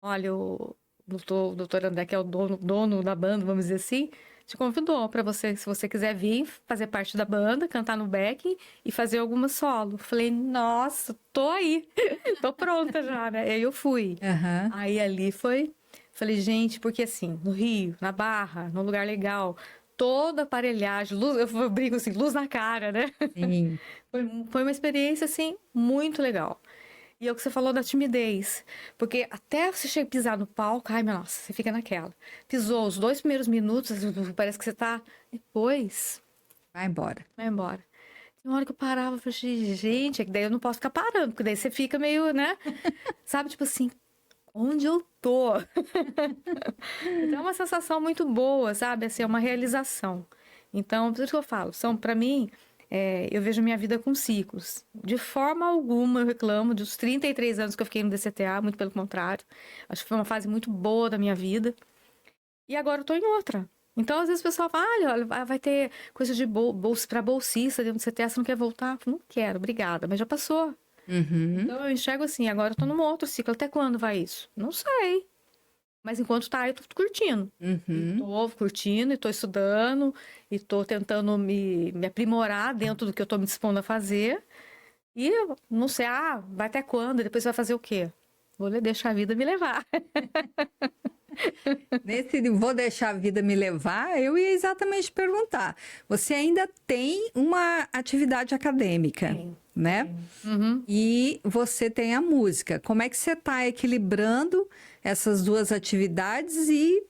Speaker 3: olha, o doutor André, que é o dono da banda, vamos dizer assim, te convidou para você, se você quiser vir fazer parte da banda, cantar no backing e fazer alguma solo. Falei, nossa, tô aí, tô pronta já, né? Aí eu fui.
Speaker 2: Aham.
Speaker 3: Aí ali falei, gente, porque assim, no Rio, na Barra, num lugar legal, toda aparelhagem, luz, eu brinco assim, luz na cara, né?
Speaker 2: Sim.
Speaker 3: Foi uma experiência, assim, muito legal. E é o que você falou da timidez. Porque até você chegar a pisar no palco, ai, meu nossa, você fica naquela. Pisou os 2 primeiros minutos, parece que você tá. Depois,
Speaker 2: Vai embora.
Speaker 3: vai embora. Tem uma hora que eu parava, eu falei, gente, é que daí eu não posso ficar parando, porque daí você fica meio, né? Sabe, tipo assim, onde eu tô? Então é uma sensação muito boa, sabe? Assim, é uma realização. Então, por isso que eu falo, para mim, eu vejo minha vida com ciclos. De forma alguma eu reclamo dos 33 anos que eu fiquei no DCTA, muito pelo contrário. Acho que foi uma fase muito boa da minha vida. E agora eu tô em outra. Então, às vezes o pessoal fala, olha, vai ter coisa de bolsa para bolsista dentro do DCTA, você não quer voltar? Eu falo, não quero, obrigada, mas já passou.
Speaker 2: Uhum.
Speaker 3: Então eu enxergo assim, agora eu tô num outro ciclo. Até quando vai isso? Não sei. Mas enquanto tá, eu tô curtindo.
Speaker 2: Uhum.
Speaker 3: Tô curtindo e tô estudando e tô tentando me aprimorar dentro do que eu tô me dispondo a fazer. E não sei, vai até quando? Depois vai fazer o quê? Vou deixar a vida me levar.
Speaker 2: Nesse de vou deixar a vida me levar, eu ia exatamente perguntar. Você ainda tem uma atividade acadêmica,
Speaker 3: Tenho,
Speaker 2: né?
Speaker 3: Uhum.
Speaker 2: E você tem a música. Como é que você está equilibrando essas duas atividades e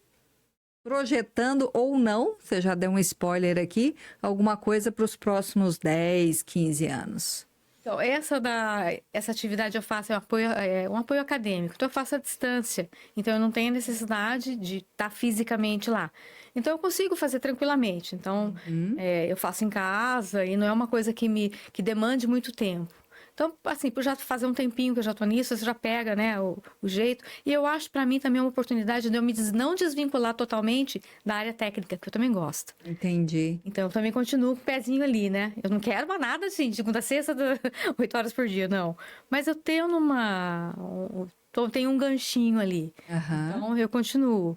Speaker 2: projetando ou não, você já deu um spoiler aqui, alguma coisa para os próximos 10, 15 anos?
Speaker 3: Então, essa atividade eu faço um apoio acadêmico, então eu faço à distância. Então, eu não tenho necessidade de estar fisicamente lá. Então, eu consigo fazer tranquilamente. Então, eu faço em casa e não é uma coisa que demande muito tempo. Então, assim, por já fazer um tempinho que eu já tô nisso, você já pega, né, o jeito. E eu acho, para mim, também uma oportunidade de eu não desvincular totalmente da área técnica, que eu também gosto.
Speaker 2: Entendi.
Speaker 3: Então, eu também continuo com o pezinho ali, né? Eu não quero mais nada assim, de segunda a sexta, 8 horas por dia, não. Mas eu tenho tenho um ganchinho ali.
Speaker 2: Aham.
Speaker 3: Então, eu continuo.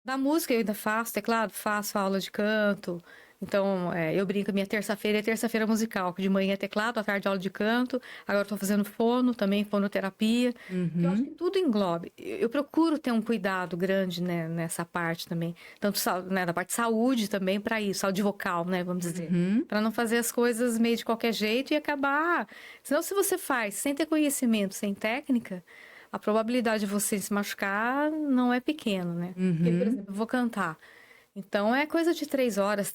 Speaker 3: Da música eu ainda faço teclado, faço aula de canto. Então, eu brinco, minha terça-feira é terça-feira musical, que de manhã é teclado, à tarde aula de canto, agora estou fazendo fono, também fonoterapia. Eu acho que tudo englobe. Eu procuro ter um cuidado grande, né, nessa parte também, tanto né, da parte de saúde também para isso, saúde vocal, né, vamos dizer, para não fazer as coisas meio de qualquer jeito e acabar. Senão, se você faz sem ter conhecimento, sem técnica, a probabilidade de você se machucar não é pequena, né? Porque, por exemplo, eu vou cantar. Então, é coisa de 3 horas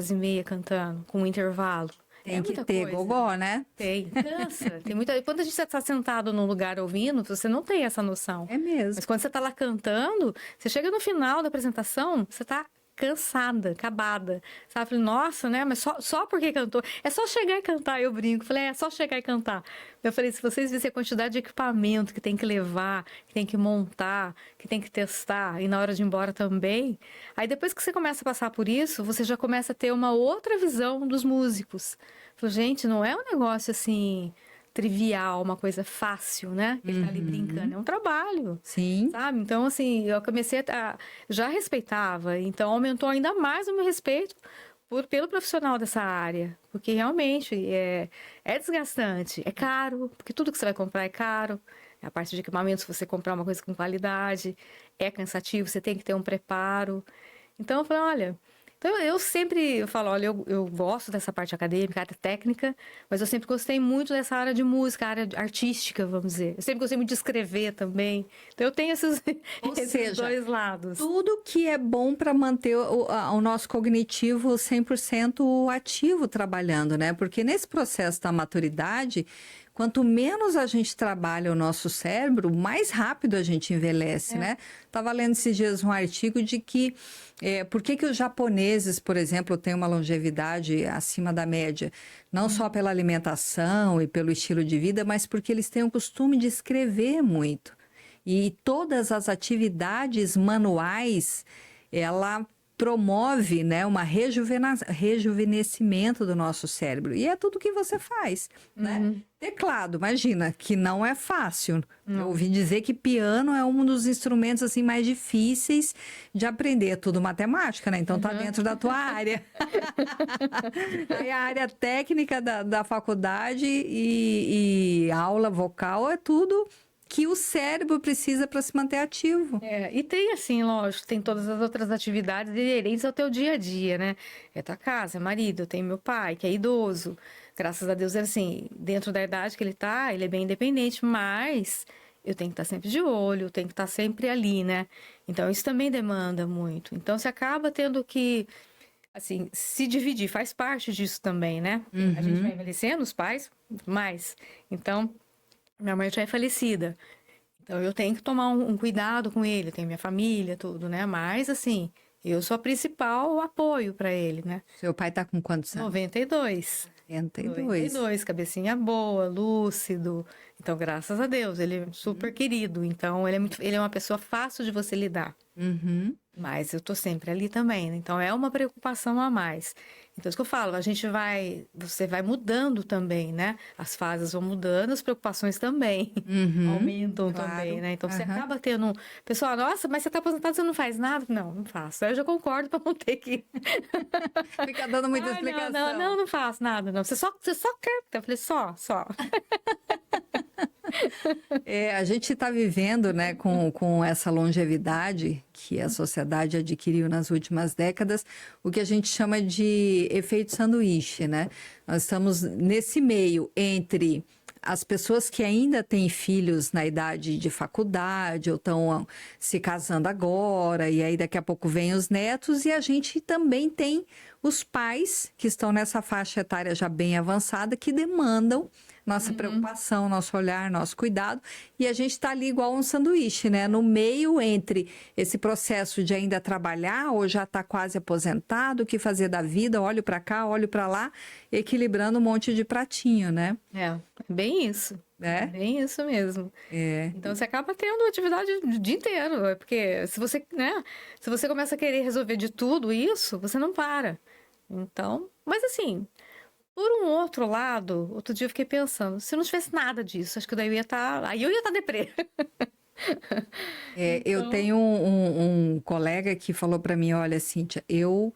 Speaker 3: e meia cantando, com um intervalo.
Speaker 2: Tem que ter gogó, né?
Speaker 3: Tem, cansa. Tem muita... Quando a gente está sentado num lugar ouvindo, você não tem essa noção.
Speaker 2: É mesmo.
Speaker 3: Mas quando você está lá cantando, você chega no final da apresentação, você está cansada, acabada. Sabe? Falei, nossa, né? Mas só porque cantou. É só chegar e cantar, eu brinco. Falei, é só chegar e cantar. Eu falei, se vocês vissem a quantidade de equipamento que tem que levar, que tem que montar, que tem que testar, e na hora de ir embora também. Aí depois que você começa a passar por isso, você já começa a ter uma outra visão dos músicos. Falei, gente, não é um negócio assim trivial, uma coisa fácil, né? Ele tá ali brincando, é um trabalho.
Speaker 2: Sim.
Speaker 3: Sabe? Então, assim, eu comecei já respeitava, então aumentou ainda mais o meu respeito pelo profissional dessa área, porque realmente é desgastante, é caro, porque tudo que você vai comprar é caro, a parte de equipamento, se você comprar uma coisa com qualidade, é cansativo, você tem que ter um preparo. Então, eu falei, olha... Então, eu falo, olha, eu gosto dessa parte acadêmica, área técnica, mas eu sempre gostei muito dessa área de música, área artística, vamos dizer. Eu sempre gostei muito de escrever também. Então, eu tenho esses dois lados.
Speaker 2: Tudo que é bom para manter o nosso cognitivo 100% ativo trabalhando, né? Porque nesse processo da maturidade, quanto menos a gente trabalha o nosso cérebro, mais rápido a gente envelhece, né? Estava lendo esses dias um artigo de que por que os japoneses, por exemplo, têm uma longevidade acima da média? Não só pela alimentação e pelo estilo de vida, mas porque eles têm o costume de escrever muito. E todas as atividades manuais, ela promove, né, uma rejuvenescimento do nosso cérebro. E é tudo que você faz, né? Teclado, imagina, que não é fácil. Eu ouvi dizer que piano é um dos instrumentos assim mais difíceis de aprender. É tudo matemática, né? Então tá dentro da tua área. É a área técnica da faculdade e aula vocal é tudo que o cérebro precisa para se manter ativo.
Speaker 3: E tem assim, lógico, tem todas as outras atividades inerentes ao teu dia a dia, né? É tua casa, é marido, eu tenho meu pai, que é idoso. Graças a Deus, assim, dentro da idade que ele tá, ele é bem independente, mas eu tenho que estar sempre de olho, eu tenho que estar sempre ali, né? Então, isso também demanda muito. Então, você acaba tendo que, assim, se dividir, faz parte disso também, né? A gente vai envelhecendo, os pais, mais. Então... Minha mãe já é falecida, então eu tenho que tomar um cuidado com ele, tenho minha família, tudo, né? Mas, assim, eu sou a principal apoio para ele, né?
Speaker 2: Seu pai tá com quantos anos?
Speaker 3: 92.
Speaker 2: 92.
Speaker 3: Cabecinha boa, lúcido. Então, graças a Deus, ele é super querido. Então, ele é uma pessoa fácil de você lidar. Mas eu tô sempre ali também, né? Então, é uma preocupação a mais. Então, isso que eu falo, você vai mudando também, né? As fases vão mudando, as preocupações também aumentam também, né? Então, você acaba tendo... Pessoal, nossa, mas você tá aposentado, você não faz nada? Não, não faço. Aí eu já concordo para não ter que...
Speaker 2: Fica dando muita explicação.
Speaker 3: Não faço nada, não. Você só canta. Eu falei, só.
Speaker 2: A gente está vivendo, né, com essa longevidade que a sociedade adquiriu nas últimas décadas, o que a gente chama de efeito sanduíche, né? Nós estamos nesse meio entre as pessoas que ainda têm filhos na idade de faculdade ou estão se casando agora, e aí daqui a pouco vem os netos, e a gente também tem os pais que estão nessa faixa etária já bem avançada, que demandam nossa preocupação, nosso olhar, nosso cuidado, e a gente está ali igual um sanduíche, né? No meio entre esse processo de ainda trabalhar ou já está quase aposentado, o que fazer da vida, olho para cá, olho para lá, equilibrando um monte de pratinho, né?
Speaker 3: É bem isso. É bem isso mesmo. Então, você acaba tendo atividade o dia inteiro, porque se você começa a querer resolver de tudo isso, você não para. Então, mas assim... Por um outro lado, outro dia eu fiquei pensando, se eu não tivesse nada disso, acho que daí eu ia estar... Aí eu ia estar deprê.
Speaker 2: Eu tenho um colega que falou para mim, olha, Cíntia, eu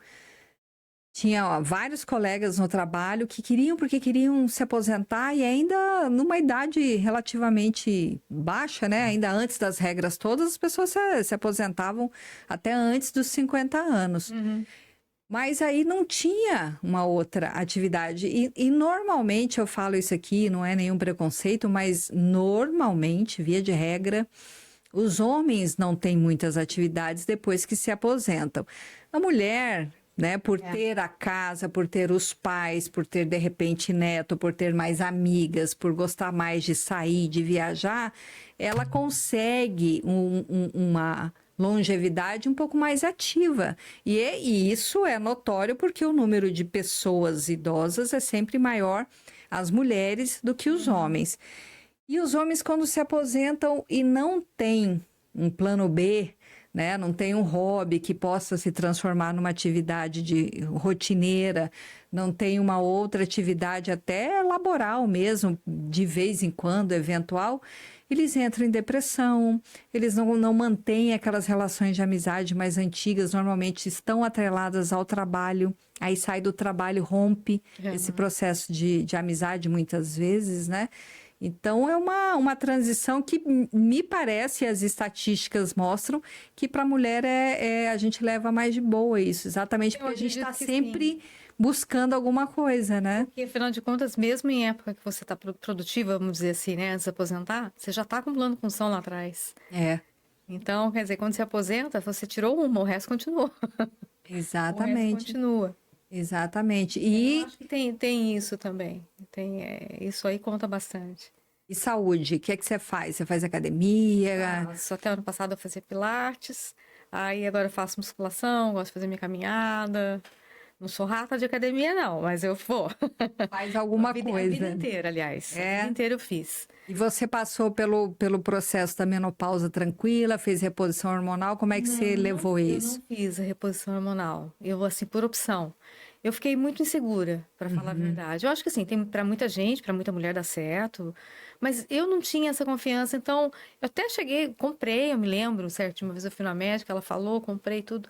Speaker 2: Tinha ó, vários colegas no trabalho que queriam, porque queriam se aposentar e ainda numa idade relativamente baixa, né? Ainda antes das regras todas, as pessoas se aposentavam até antes dos 50 anos. Mas aí não tinha uma outra atividade. E normalmente, eu falo isso aqui, não é nenhum preconceito, mas normalmente, via de regra, os homens não têm muitas atividades depois que se aposentam. A mulher, né, por ter a casa, por ter os pais, por ter de repente neto, por ter mais amigas, por gostar mais de sair, de viajar, ela consegue uma longevidade um pouco mais ativa. E isso é notório porque o número de pessoas idosas é sempre maior as mulheres do que os homens. E os homens, quando se aposentam e não têm um plano B, né, não tem um hobby que possa se transformar numa atividade rotineira, não tem uma outra atividade até laboral mesmo, de vez em quando, eventual, eles entram em depressão, eles não mantêm aquelas relações de amizade mais antigas, normalmente estão atreladas ao trabalho, aí sai do trabalho, rompe esse processo de amizade muitas vezes, né? Então, é uma transição que me parece, as estatísticas mostram, que para a mulher a gente leva mais de boa isso, exatamente porque a gente está sempre buscando alguma coisa, né?
Speaker 3: Porque, afinal de contas, mesmo em época que você está produtiva, vamos dizer assim, né, antes de se aposentar, você já está acumulando função lá atrás. Então, quer dizer, quando se aposenta, você tirou uma, o resto continuou.
Speaker 2: Exatamente.
Speaker 3: O resto continua.
Speaker 2: Exatamente.
Speaker 3: Eu acho que tem isso também. Isso aí conta bastante.
Speaker 2: E saúde, o que é que você faz? Você faz academia?
Speaker 3: Só até ano passado eu fazia pilates, aí agora eu faço musculação, gosto de fazer minha caminhada. Não sou rata de academia, não, mas eu vou.
Speaker 2: Faz alguma coisa.
Speaker 3: A vida inteira, aliás. A vida inteira eu fiz.
Speaker 2: E você passou pelo processo da menopausa tranquila, fez reposição hormonal, como é que você levou isso?
Speaker 3: Eu não fiz a reposição hormonal, eu assim, por opção. Eu fiquei muito insegura, para falar a verdade. Eu acho que assim, tem para muita gente, para muita mulher dá certo, mas eu não tinha essa confiança, então eu até comprei, eu me lembro, certo, uma vez eu fui na médica, ela falou, comprei tudo.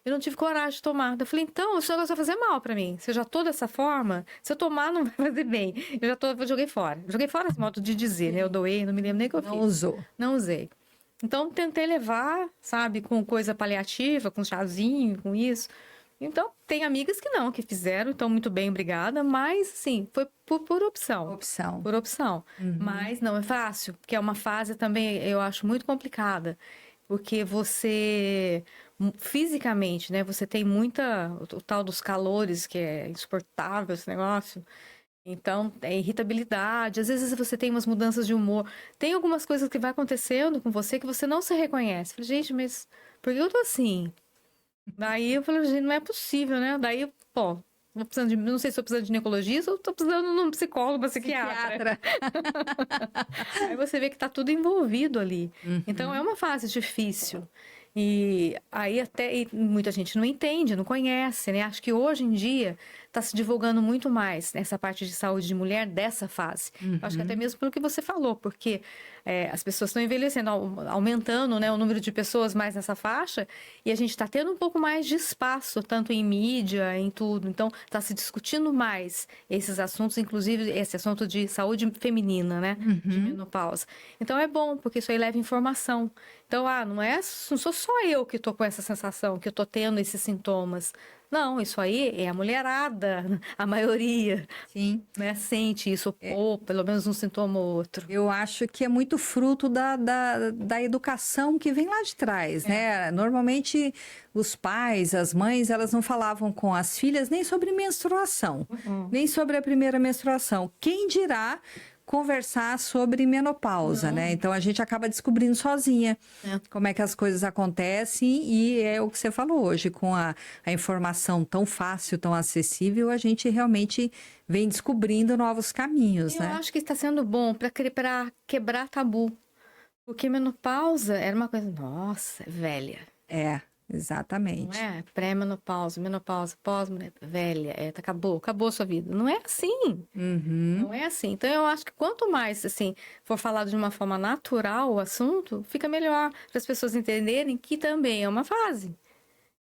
Speaker 3: Eu não tive coragem de tomar. Eu falei, então, esse negócio vai fazer mal pra mim. Se eu já tô dessa forma, se eu tomar, não vai fazer bem. Eu joguei fora. Joguei fora esse modo de dizer, né? Eu doei, não me lembro nem o que eu fiz.
Speaker 2: Não usou.
Speaker 3: Não usei. Então, tentei levar, sabe, com coisa paliativa, com chazinho, com isso. Então, tem amigas que fizeram, então, muito bem, obrigada. Mas, sim, foi por opção. Por opção. Mas não é fácil, porque é uma fase também, eu acho, muito complicada. Porque você, fisicamente, né? Você tem o tal dos calores, que é insuportável esse negócio. Então, é irritabilidade. Às vezes você tem umas mudanças de humor. Tem algumas coisas que vai acontecendo com você que você não se reconhece. Falei, gente, mas por que eu tô assim? Daí eu falei, gente, não é possível, né? Daí, pô, não sei se estou precisando de ginecologista ou estou precisando de um psicólogo, psiquiatra. Aí você vê que está tudo envolvido ali. Então, é uma fase difícil. E aí muita gente não entende, não conhece, né? Acho que hoje em dia está se divulgando muito mais essa parte de saúde de mulher dessa fase. Acho que até mesmo pelo que você falou, porque as pessoas estão envelhecendo, aumentando, né, o número de pessoas mais nessa faixa, e a gente está tendo um pouco mais de espaço, tanto em mídia, em tudo. Então, está se discutindo mais esses assuntos, inclusive esse assunto de saúde feminina, né? De menopausa. Então, é bom, porque isso aí leva informação. Então, não sou só eu que estou com essa sensação, que eu estou tendo esses sintomas. Não, isso aí é a mulherada, a maioria.
Speaker 2: Sim.
Speaker 3: Né, sente isso, ou pelo menos um sintoma ou outro.
Speaker 2: Eu acho que é muito fruto da educação que vem lá de trás, né? Normalmente, os pais, as mães, elas não falavam com as filhas nem sobre menstruação, nem sobre a primeira menstruação. Quem dirá conversar sobre menopausa, né? Então, a gente acaba descobrindo sozinha como é que as coisas acontecem e é o que você falou hoje, com a informação tão fácil, tão acessível, a gente realmente vem descobrindo novos caminhos, né?
Speaker 3: Eu acho que está sendo bom para quebrar tabu, porque menopausa era uma coisa, nossa, velha.
Speaker 2: Exatamente.
Speaker 3: Não é? Pré-menopausa, menopausa, velha, acabou a sua vida. Não é assim. Não é assim. Então, eu acho que quanto mais, assim, for falado de uma forma natural o assunto, fica melhor para as pessoas entenderem que também é uma fase.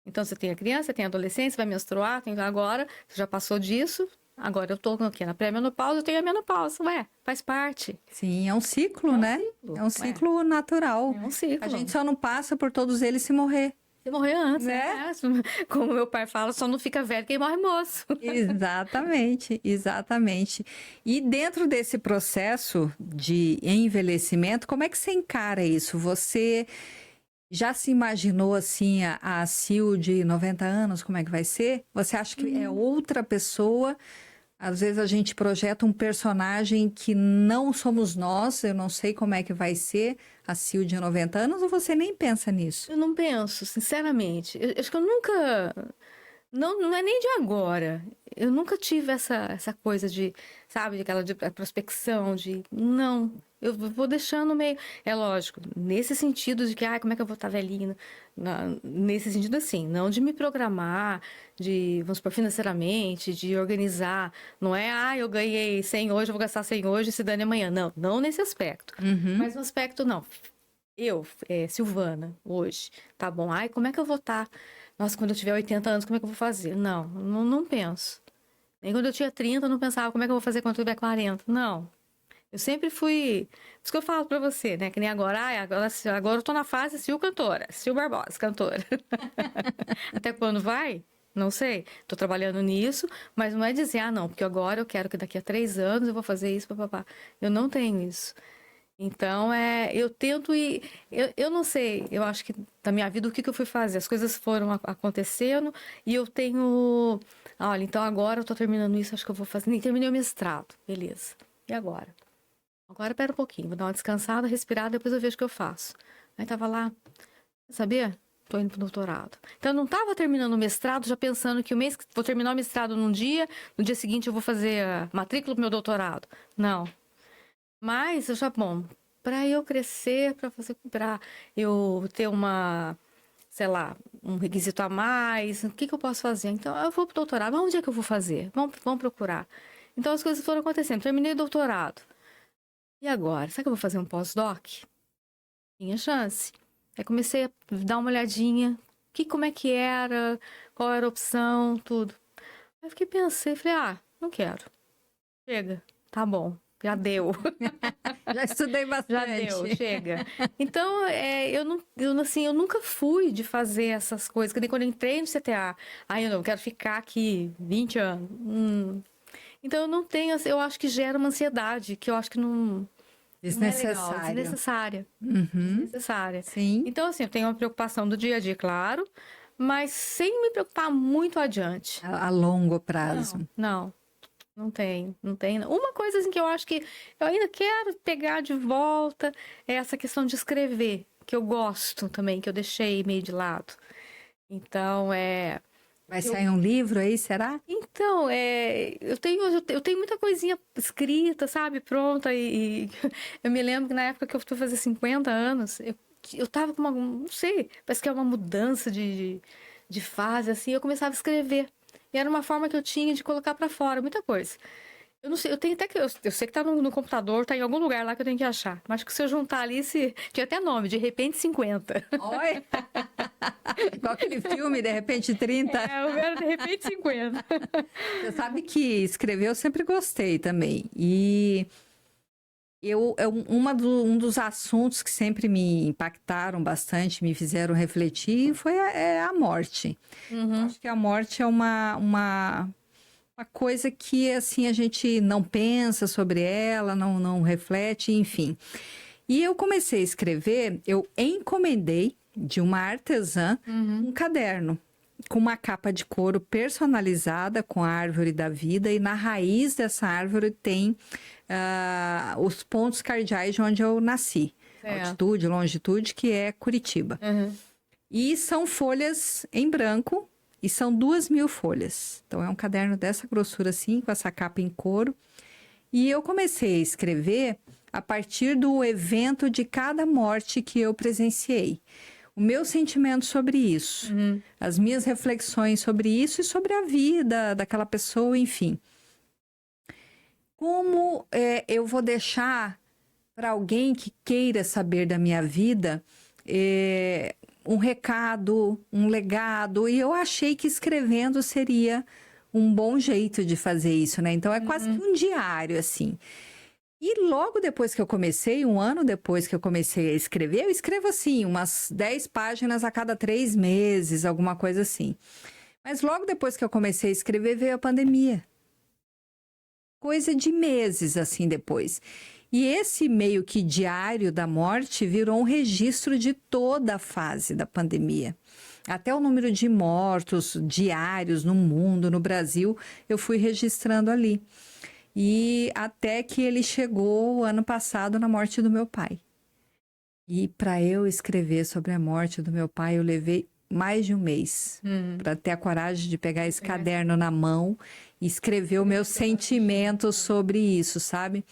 Speaker 3: Então, você tem a criança, você tem a adolescência, vai menstruar, agora, você já passou disso, agora eu tô aqui na pré-menopausa, eu tenho a menopausa. Ué, faz parte.
Speaker 2: Sim, é um ciclo, né? É um ciclo natural.
Speaker 3: É um ciclo.
Speaker 2: A gente só não passa por todos eles se morrer.
Speaker 3: Se morrer antes,
Speaker 2: Né?
Speaker 3: Como meu pai fala, só não fica velho quem morre moço.
Speaker 2: Exatamente, exatamente. E dentro desse processo de envelhecimento, como é que você encara isso? Você já se imaginou assim a Sil de 90 anos, como é que vai ser? Você acha que é outra pessoa? Às vezes a gente projeta um personagem que não somos nós, eu não sei como é que vai ser a Sil de 90 anos, ou você nem pensa nisso?
Speaker 3: Eu não penso, sinceramente. Eu acho que eu nunca. Não é nem de agora. Eu nunca tive essa coisa de, sabe, aquela de prospecção, de. Não. Eu vou deixando meio. É lógico, nesse sentido de que, ai, como é que eu vou estar velhinha? Nesse sentido, assim, não de me programar, de, vamos supor, financeiramente, de organizar. Não é, eu ganhei 100 hoje, eu vou gastar 100 hoje, se dane amanhã. Não, não nesse aspecto. Mas no aspecto, não. Eu, Silvana, hoje, tá bom. Ai, como é que eu vou estar? Nossa, quando eu tiver 80 anos, como é que eu vou fazer? Não penso. Nem quando eu tinha 30, eu não pensava como é que eu vou fazer quando eu tiver 40. Não. Eu sempre fui... Por isso que eu falo pra você, né? Que nem agora. Agora eu tô na fase Sil cantora. Sil Barbosa, cantora. Até quando vai? Não sei. Tô trabalhando nisso, mas não é dizer, não, porque agora eu quero que daqui a 3 anos eu vou fazer isso, papapá. Eu não tenho isso. Então, eu tento ir... Eu não sei, eu acho que na minha vida, o que eu fui fazer? As coisas foram acontecendo e eu tenho... Olha, então agora eu tô terminando isso, acho que eu vou fazer... Nem terminei o mestrado, beleza. E agora? Agora, pera um pouquinho, vou dar uma descansada, respirar, depois eu vejo o que eu faço. Aí tava lá, sabia? Tô indo pro doutorado. Então, eu não tava terminando o mestrado, já pensando que vou terminar o mestrado num dia, no dia seguinte eu vou fazer a matrícula pro meu doutorado. Não. Mas, bom, para eu crescer, para eu ter sei lá, um requisito a mais, o que eu posso fazer? Então, eu vou pro doutorado, mas onde é que eu vou fazer? Vamos procurar. Então, as coisas foram acontecendo. Terminei o doutorado. E agora? Será que eu vou fazer um pós-doc? Tinha chance. Aí comecei a dar uma olhadinha, como é que era, qual era a opção, tudo. Aí fiquei pensei, falei, não quero. Chega, tá bom. Já deu.
Speaker 2: Já estudei bastante.
Speaker 3: Já deu, chega. Então, eu nunca fui de fazer essas coisas. Que nem quando eu entrei no CTA. Eu não quero ficar aqui 20 anos. Então, eu não tenho... Eu acho que gera uma ansiedade, que eu acho que não...
Speaker 2: Desnecessária.
Speaker 3: Não é legal, desnecessária. Desnecessária.
Speaker 2: Sim.
Speaker 3: Então, assim, eu tenho uma preocupação do dia a dia, claro, mas sem me preocupar muito adiante.
Speaker 2: A longo prazo.
Speaker 3: Não tem. Uma coisa assim que eu acho que eu ainda quero pegar de volta é essa questão de escrever, que eu gosto também, que eu deixei meio de lado. Então,
Speaker 2: Vai sair um livro aí, será?
Speaker 3: Então, eu tenho muita coisinha escrita, sabe, pronta, e eu me lembro que na época que eu fui fazer 50 anos, eu tava com não sei, parece que é uma mudança de fase, assim, eu começava a escrever. E era uma forma que eu tinha de colocar pra fora muita coisa. Eu não sei, eu tenho até que... Eu sei que tá no computador, tá em algum lugar lá que eu tenho que achar. Mas que se eu juntar ali, tinha até nome, De Repente 50.
Speaker 2: Oi! Igual aquele filme, De Repente 30.
Speaker 3: Eu era De Repente 50.
Speaker 2: Você sabe que escrever eu sempre gostei também. E um dos assuntos que sempre me impactaram bastante, me fizeram refletir, foi a morte. Acho que a morte é uma coisa que, assim, a gente não pensa sobre ela, não reflete, enfim. E eu comecei a escrever, eu encomendei de uma artesã um caderno com uma capa de couro personalizada com a árvore da vida, e na raiz dessa árvore tem os pontos cardeais de onde eu nasci. Altitude, longitude, que é Curitiba. E são folhas em branco, e são 2.000 folhas. Então, é um caderno dessa grossura assim, com essa capa em couro. E eu comecei a escrever a partir do evento de cada morte que eu presenciei. O meu sentimento sobre isso, as minhas reflexões sobre isso e sobre a vida daquela pessoa, enfim. Como eu vou deixar para alguém que queira saber da minha vida um recado, um legado, e eu achei que escrevendo seria um bom jeito de fazer isso, né? Então é quase que um diário, assim. E logo depois que eu comecei, um ano depois que eu comecei a escrever, eu escrevo assim, umas 10 páginas a cada 3 meses, alguma coisa assim. Mas logo depois que eu comecei a escrever, veio a pandemia. Coisa de meses, assim, depois. E esse meio que diário da morte virou um registro de toda a fase da pandemia. Até o número de mortos diários no mundo, no Brasil, eu fui registrando ali. E até que ele chegou ano passado na morte do meu pai. E para eu escrever sobre a morte do meu pai, eu levei mais de um mês para ter a coragem de pegar esse caderno na mão e escrever o meu sentimento sobre isso, sabe?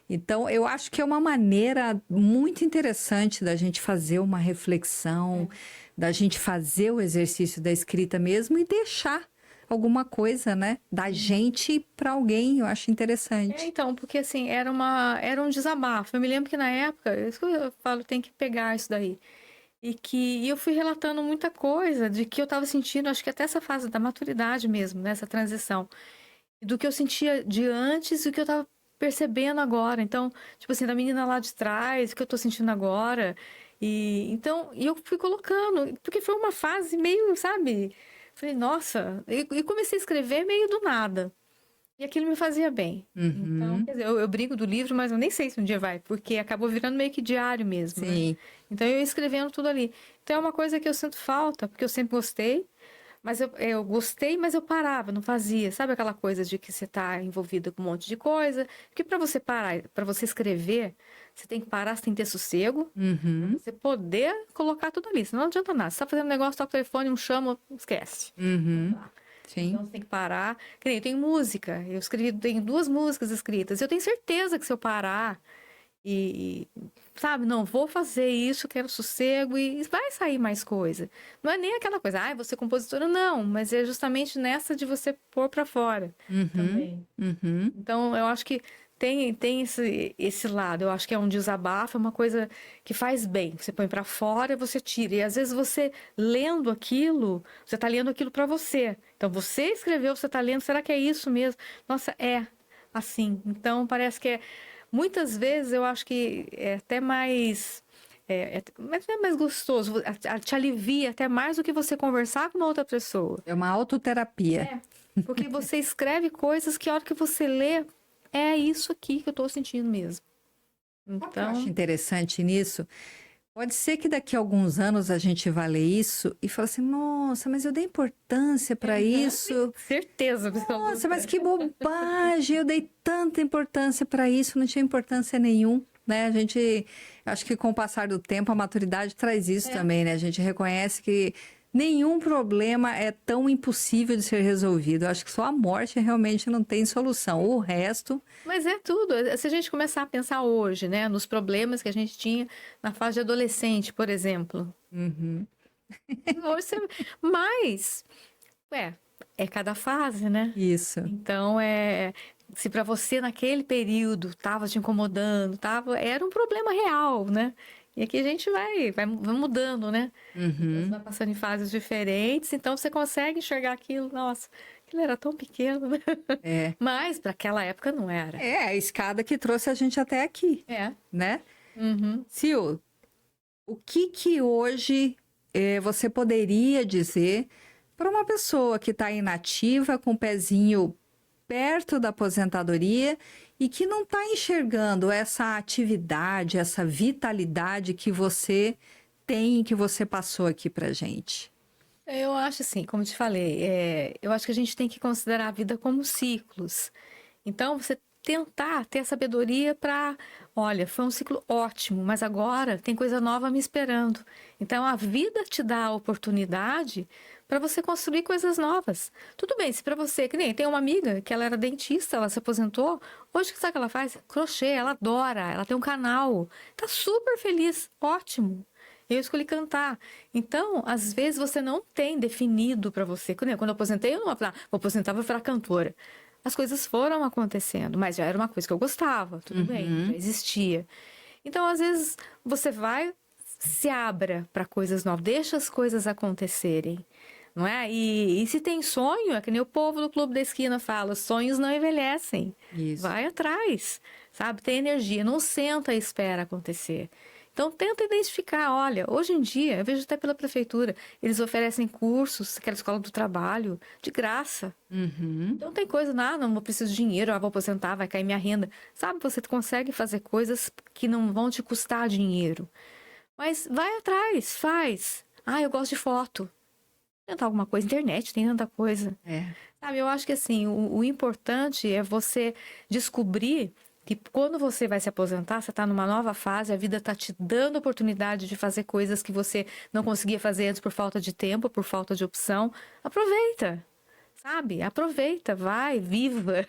Speaker 2: Então, eu acho que é uma maneira muito interessante da gente fazer uma reflexão, da gente fazer o exercício da escrita mesmo e deixar alguma coisa, né, da gente para alguém. Eu acho interessante.
Speaker 3: Então, porque assim, era um desabafo. Eu me lembro que na época, isso que eu falo, tem que pegar isso daí. E eu fui relatando muita coisa de que eu estava sentindo, acho que até essa fase da maturidade mesmo, nessa transição. Do que eu sentia de antes e o que eu estava percebendo agora. Então, tipo assim, da menina lá de trás, o que eu tô sentindo agora. E eu fui colocando, porque foi uma fase meio, sabe? Falei, nossa, e comecei a escrever meio do nada. E aquilo me fazia bem. Então, quer dizer, eu brigo do livro, mas eu nem sei se um dia vai, porque acabou virando meio que diário mesmo.
Speaker 2: Sim.
Speaker 3: Né? Então, eu ia escrevendo tudo ali. Então, é uma coisa que eu sinto falta, porque eu sempre gostei, mas eu gostei, mas eu parava, não fazia. Sabe aquela coisa de que você está envolvida com um monte de coisa? Porque para você parar, para você escrever, você tem que parar, você tem que ter sossego, pra você poder colocar tudo ali. Senão não adianta nada. Você está fazendo um negócio, toca o telefone, um chama, esquece.
Speaker 2: Sim.
Speaker 3: Então você tem que parar. Que nem eu tenho música, eu escrevi, tenho 2 músicas escritas. Eu tenho certeza que se eu parar sabe, não, vou fazer isso, quero sossego e vai sair mais coisa. Não é nem aquela coisa, você é compositora, não, mas é justamente nessa de você pôr pra fora também. Então, eu acho que tem esse lado, eu acho que é um desabafo, é uma coisa que faz bem. Você põe pra fora e você tira. E às vezes você lendo aquilo, você tá lendo aquilo pra você. Então, você escreveu, você tá lendo, será que é isso mesmo? Nossa, é assim. Então, parece que muitas vezes eu acho que é até mais... mas é mais gostoso, te alivia até mais do que você conversar com uma outra pessoa.
Speaker 2: É uma autoterapia.
Speaker 3: Porque você escreve coisas que a hora que você lê, é isso aqui que eu tô sentindo mesmo.
Speaker 2: O que eu
Speaker 3: Então,
Speaker 2: acho interessante nisso, pode ser que daqui a alguns anos a gente vá ler isso e fale assim, nossa, mas eu dei importância para isso.
Speaker 3: certeza absoluta.
Speaker 2: Nossa, mas que bobagem, eu dei tanta importância para isso, não tinha importância nenhuma, né? A gente, acho que com o passar do tempo, a maturidade traz isso também, né? A gente reconhece que nenhum problema é tão impossível de ser resolvido. Eu acho que só a morte realmente não tem solução. O resto...
Speaker 3: Mas é tudo. Se a gente começar a pensar hoje, né, nos problemas que a gente tinha na fase de adolescente, por exemplo. Hoje mas, é cada fase, né?
Speaker 2: Isso.
Speaker 3: Então, se para você naquele período estava te incomodando, era um problema real, né? E aqui a gente vai mudando, né? Você vai passando em fases diferentes, então você consegue enxergar aquilo. Nossa, aquilo era tão pequeno, né? Mas para aquela época não era.
Speaker 2: É a escada que trouxe a gente até aqui, né? Sil, o que hoje você poderia dizer para uma pessoa que está inativa, com o pezinho perto da aposentadoria e que não está enxergando essa atividade, essa vitalidade que você tem, que você passou aqui para gente?
Speaker 3: Eu acho assim, como te falei, eu acho que a gente tem que considerar a vida como ciclos. Então, você tentar ter a sabedoria para, olha, foi um ciclo ótimo, mas agora tem coisa nova me esperando. Então, a vida te dá a oportunidade para você construir coisas novas. Tudo bem, se para você, que nem tem uma amiga que ela era dentista, ela se aposentou, hoje sabe o que ela faz? Crochê, ela adora, ela tem um canal, tá super feliz, ótimo. Eu escolhi cantar. Então, às vezes você não tem definido para você. Quando eu aposentei, eu não vou falar, vou aposentar, vou virar cantora. As coisas foram acontecendo, mas já era uma coisa que eu gostava, tudo bem, já existia. Então, às vezes, você vai se abra para coisas novas, deixa as coisas acontecerem, não é? E se tem sonho, é que nem o povo do Clube da Esquina fala, sonhos não envelhecem.
Speaker 2: Isso.
Speaker 3: Vai atrás, sabe? Tem energia, não senta e espera acontecer. Então, tenta identificar, olha, hoje em dia, eu vejo até pela prefeitura, eles oferecem cursos, aquela escola do trabalho, de graça.
Speaker 2: Uhum.
Speaker 3: Então, tem coisa, não preciso de dinheiro, vou aposentar, vai cair minha renda. Sabe, você consegue fazer coisas que não vão te custar dinheiro. Mas vai atrás, faz. Eu gosto de foto. Tentar alguma coisa, internet, tem tanta coisa. Sabe, eu acho que assim, o importante é você descobrir que quando você vai se aposentar, você está numa nova fase, a vida está te dando oportunidade de fazer coisas que você não conseguia fazer antes por falta de tempo, por falta de opção. Aproveita, sabe? Aproveita, vai, viva,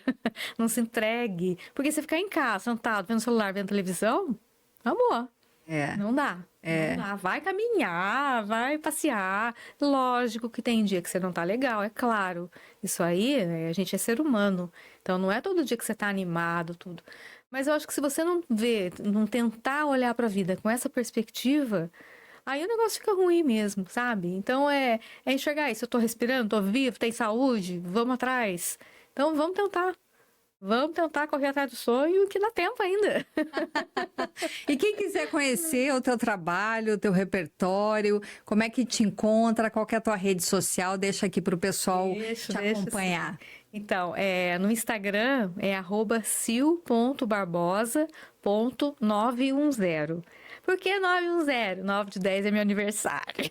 Speaker 3: não se entregue. Porque você ficar em casa, sentado, vendo celular, vendo televisão, amor, não dá. Não dá. Vai caminhar, vai passear. Lógico que tem dia que você não tá legal, é claro. Isso aí, a gente é ser humano. Então, não é todo dia que você tá animado, tudo. Mas eu acho que se você não tentar olhar pra vida com essa perspectiva, aí o negócio fica ruim mesmo, sabe? Então, é enxergar isso. Eu tô respirando, tô vivo, tem saúde, vamos atrás. Então, vamos tentar. Vamos tentar correr atrás do sonho, que dá tempo ainda.
Speaker 2: E quem quiser conhecer o teu trabalho, o teu repertório, como é que te encontra, qual que é a tua rede social, deixa aqui para o pessoal te acompanhar.
Speaker 3: Então, no Instagram é @sil.barbosa.910. Por que 910? 9 de 10 é meu aniversário.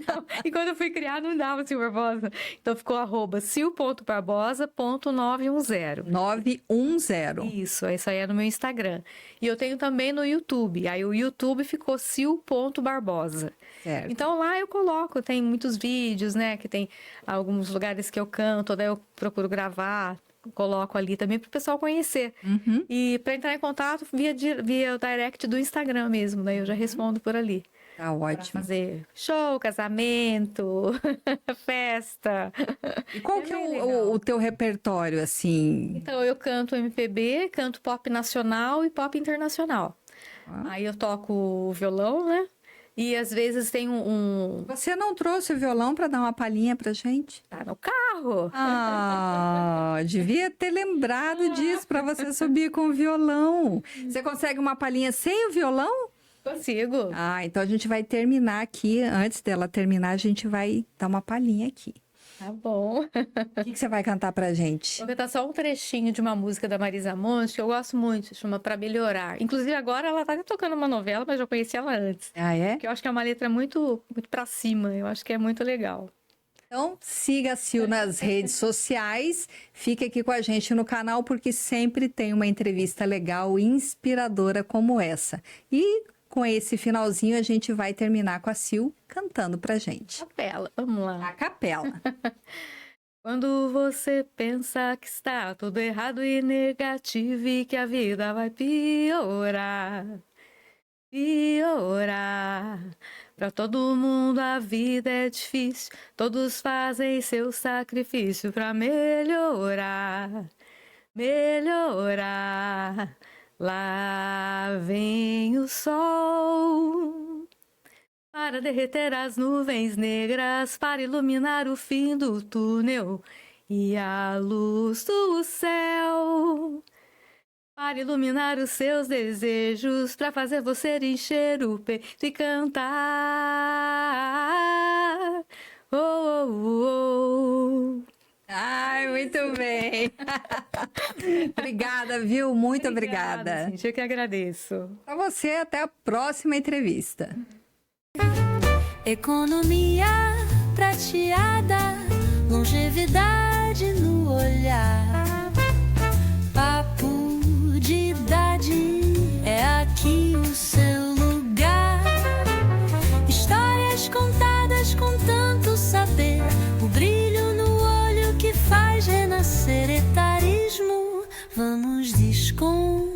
Speaker 3: Não, e quando eu fui criar, não dava Sil Barbosa. Então ficou @sil.barbosa.910.
Speaker 2: 910.
Speaker 3: Isso aí é no meu Instagram. E eu tenho também no YouTube. Aí o YouTube ficou sil.barbosa.
Speaker 2: Certo.
Speaker 3: Então lá eu coloco, tem muitos vídeos, né? Que tem alguns lugares que eu canto, daí eu procuro gravar. Coloco ali também para o pessoal conhecer.
Speaker 2: Uhum.
Speaker 3: E para entrar em contato via o direct do Instagram mesmo, daí eu já respondo por ali.
Speaker 2: Tá ótimo.
Speaker 3: Pra fazer show, casamento, festa.
Speaker 2: E qual que é o teu repertório, assim?
Speaker 3: Então, eu canto MPB, canto pop nacional e pop internacional. Aí eu toco violão, né? E às vezes tem
Speaker 2: Você não trouxe o violão para dar uma palhinha pra gente?
Speaker 3: Tá no carro.
Speaker 2: Devia ter lembrado disso para você subir com o violão. Você consegue uma palhinha sem o violão?
Speaker 3: Consigo.
Speaker 2: Então a gente vai terminar aqui. Antes dela terminar, a gente vai dar uma palhinha aqui.
Speaker 3: Tá bom.
Speaker 2: O que você vai cantar pra gente?
Speaker 3: Vou cantar só um trechinho de uma música da Marisa Monte, que eu gosto muito, chama Pra Melhorar. Inclusive, agora ela tá tocando uma novela, mas eu conheci ela antes.
Speaker 2: É?
Speaker 3: Porque eu acho que é uma letra muito, muito pra cima, eu acho que é muito legal.
Speaker 2: Então, siga a Sil nas redes sociais, fique aqui com a gente no canal, porque sempre tem uma entrevista legal e inspiradora como essa. E com esse finalzinho, a gente vai terminar com a Sil cantando pra gente.
Speaker 3: Capela, vamos lá.
Speaker 2: A capela.
Speaker 3: Quando você pensa que está tudo errado e negativo e que a vida vai piorar, pra todo mundo a vida é difícil, todos fazem seu sacrifício pra melhorar. Lá vem o sol para derreter as nuvens negras, para iluminar o fim do túnel e a luz do céu, para iluminar os seus desejos, para fazer você encher o peito e cantar. Oh, oh, oh.
Speaker 2: Ai, muito bem. Obrigada, viu? Muito obrigada.
Speaker 3: Gente, eu que agradeço.
Speaker 2: Para você, até a próxima entrevista.
Speaker 1: Economia prateada, longevidade no olhar. Papo de idade, é aqui o seu lugar. Histórias contadas com tanto saber, o brilho no olho que faz renascer etarismo. Vamos descontrair.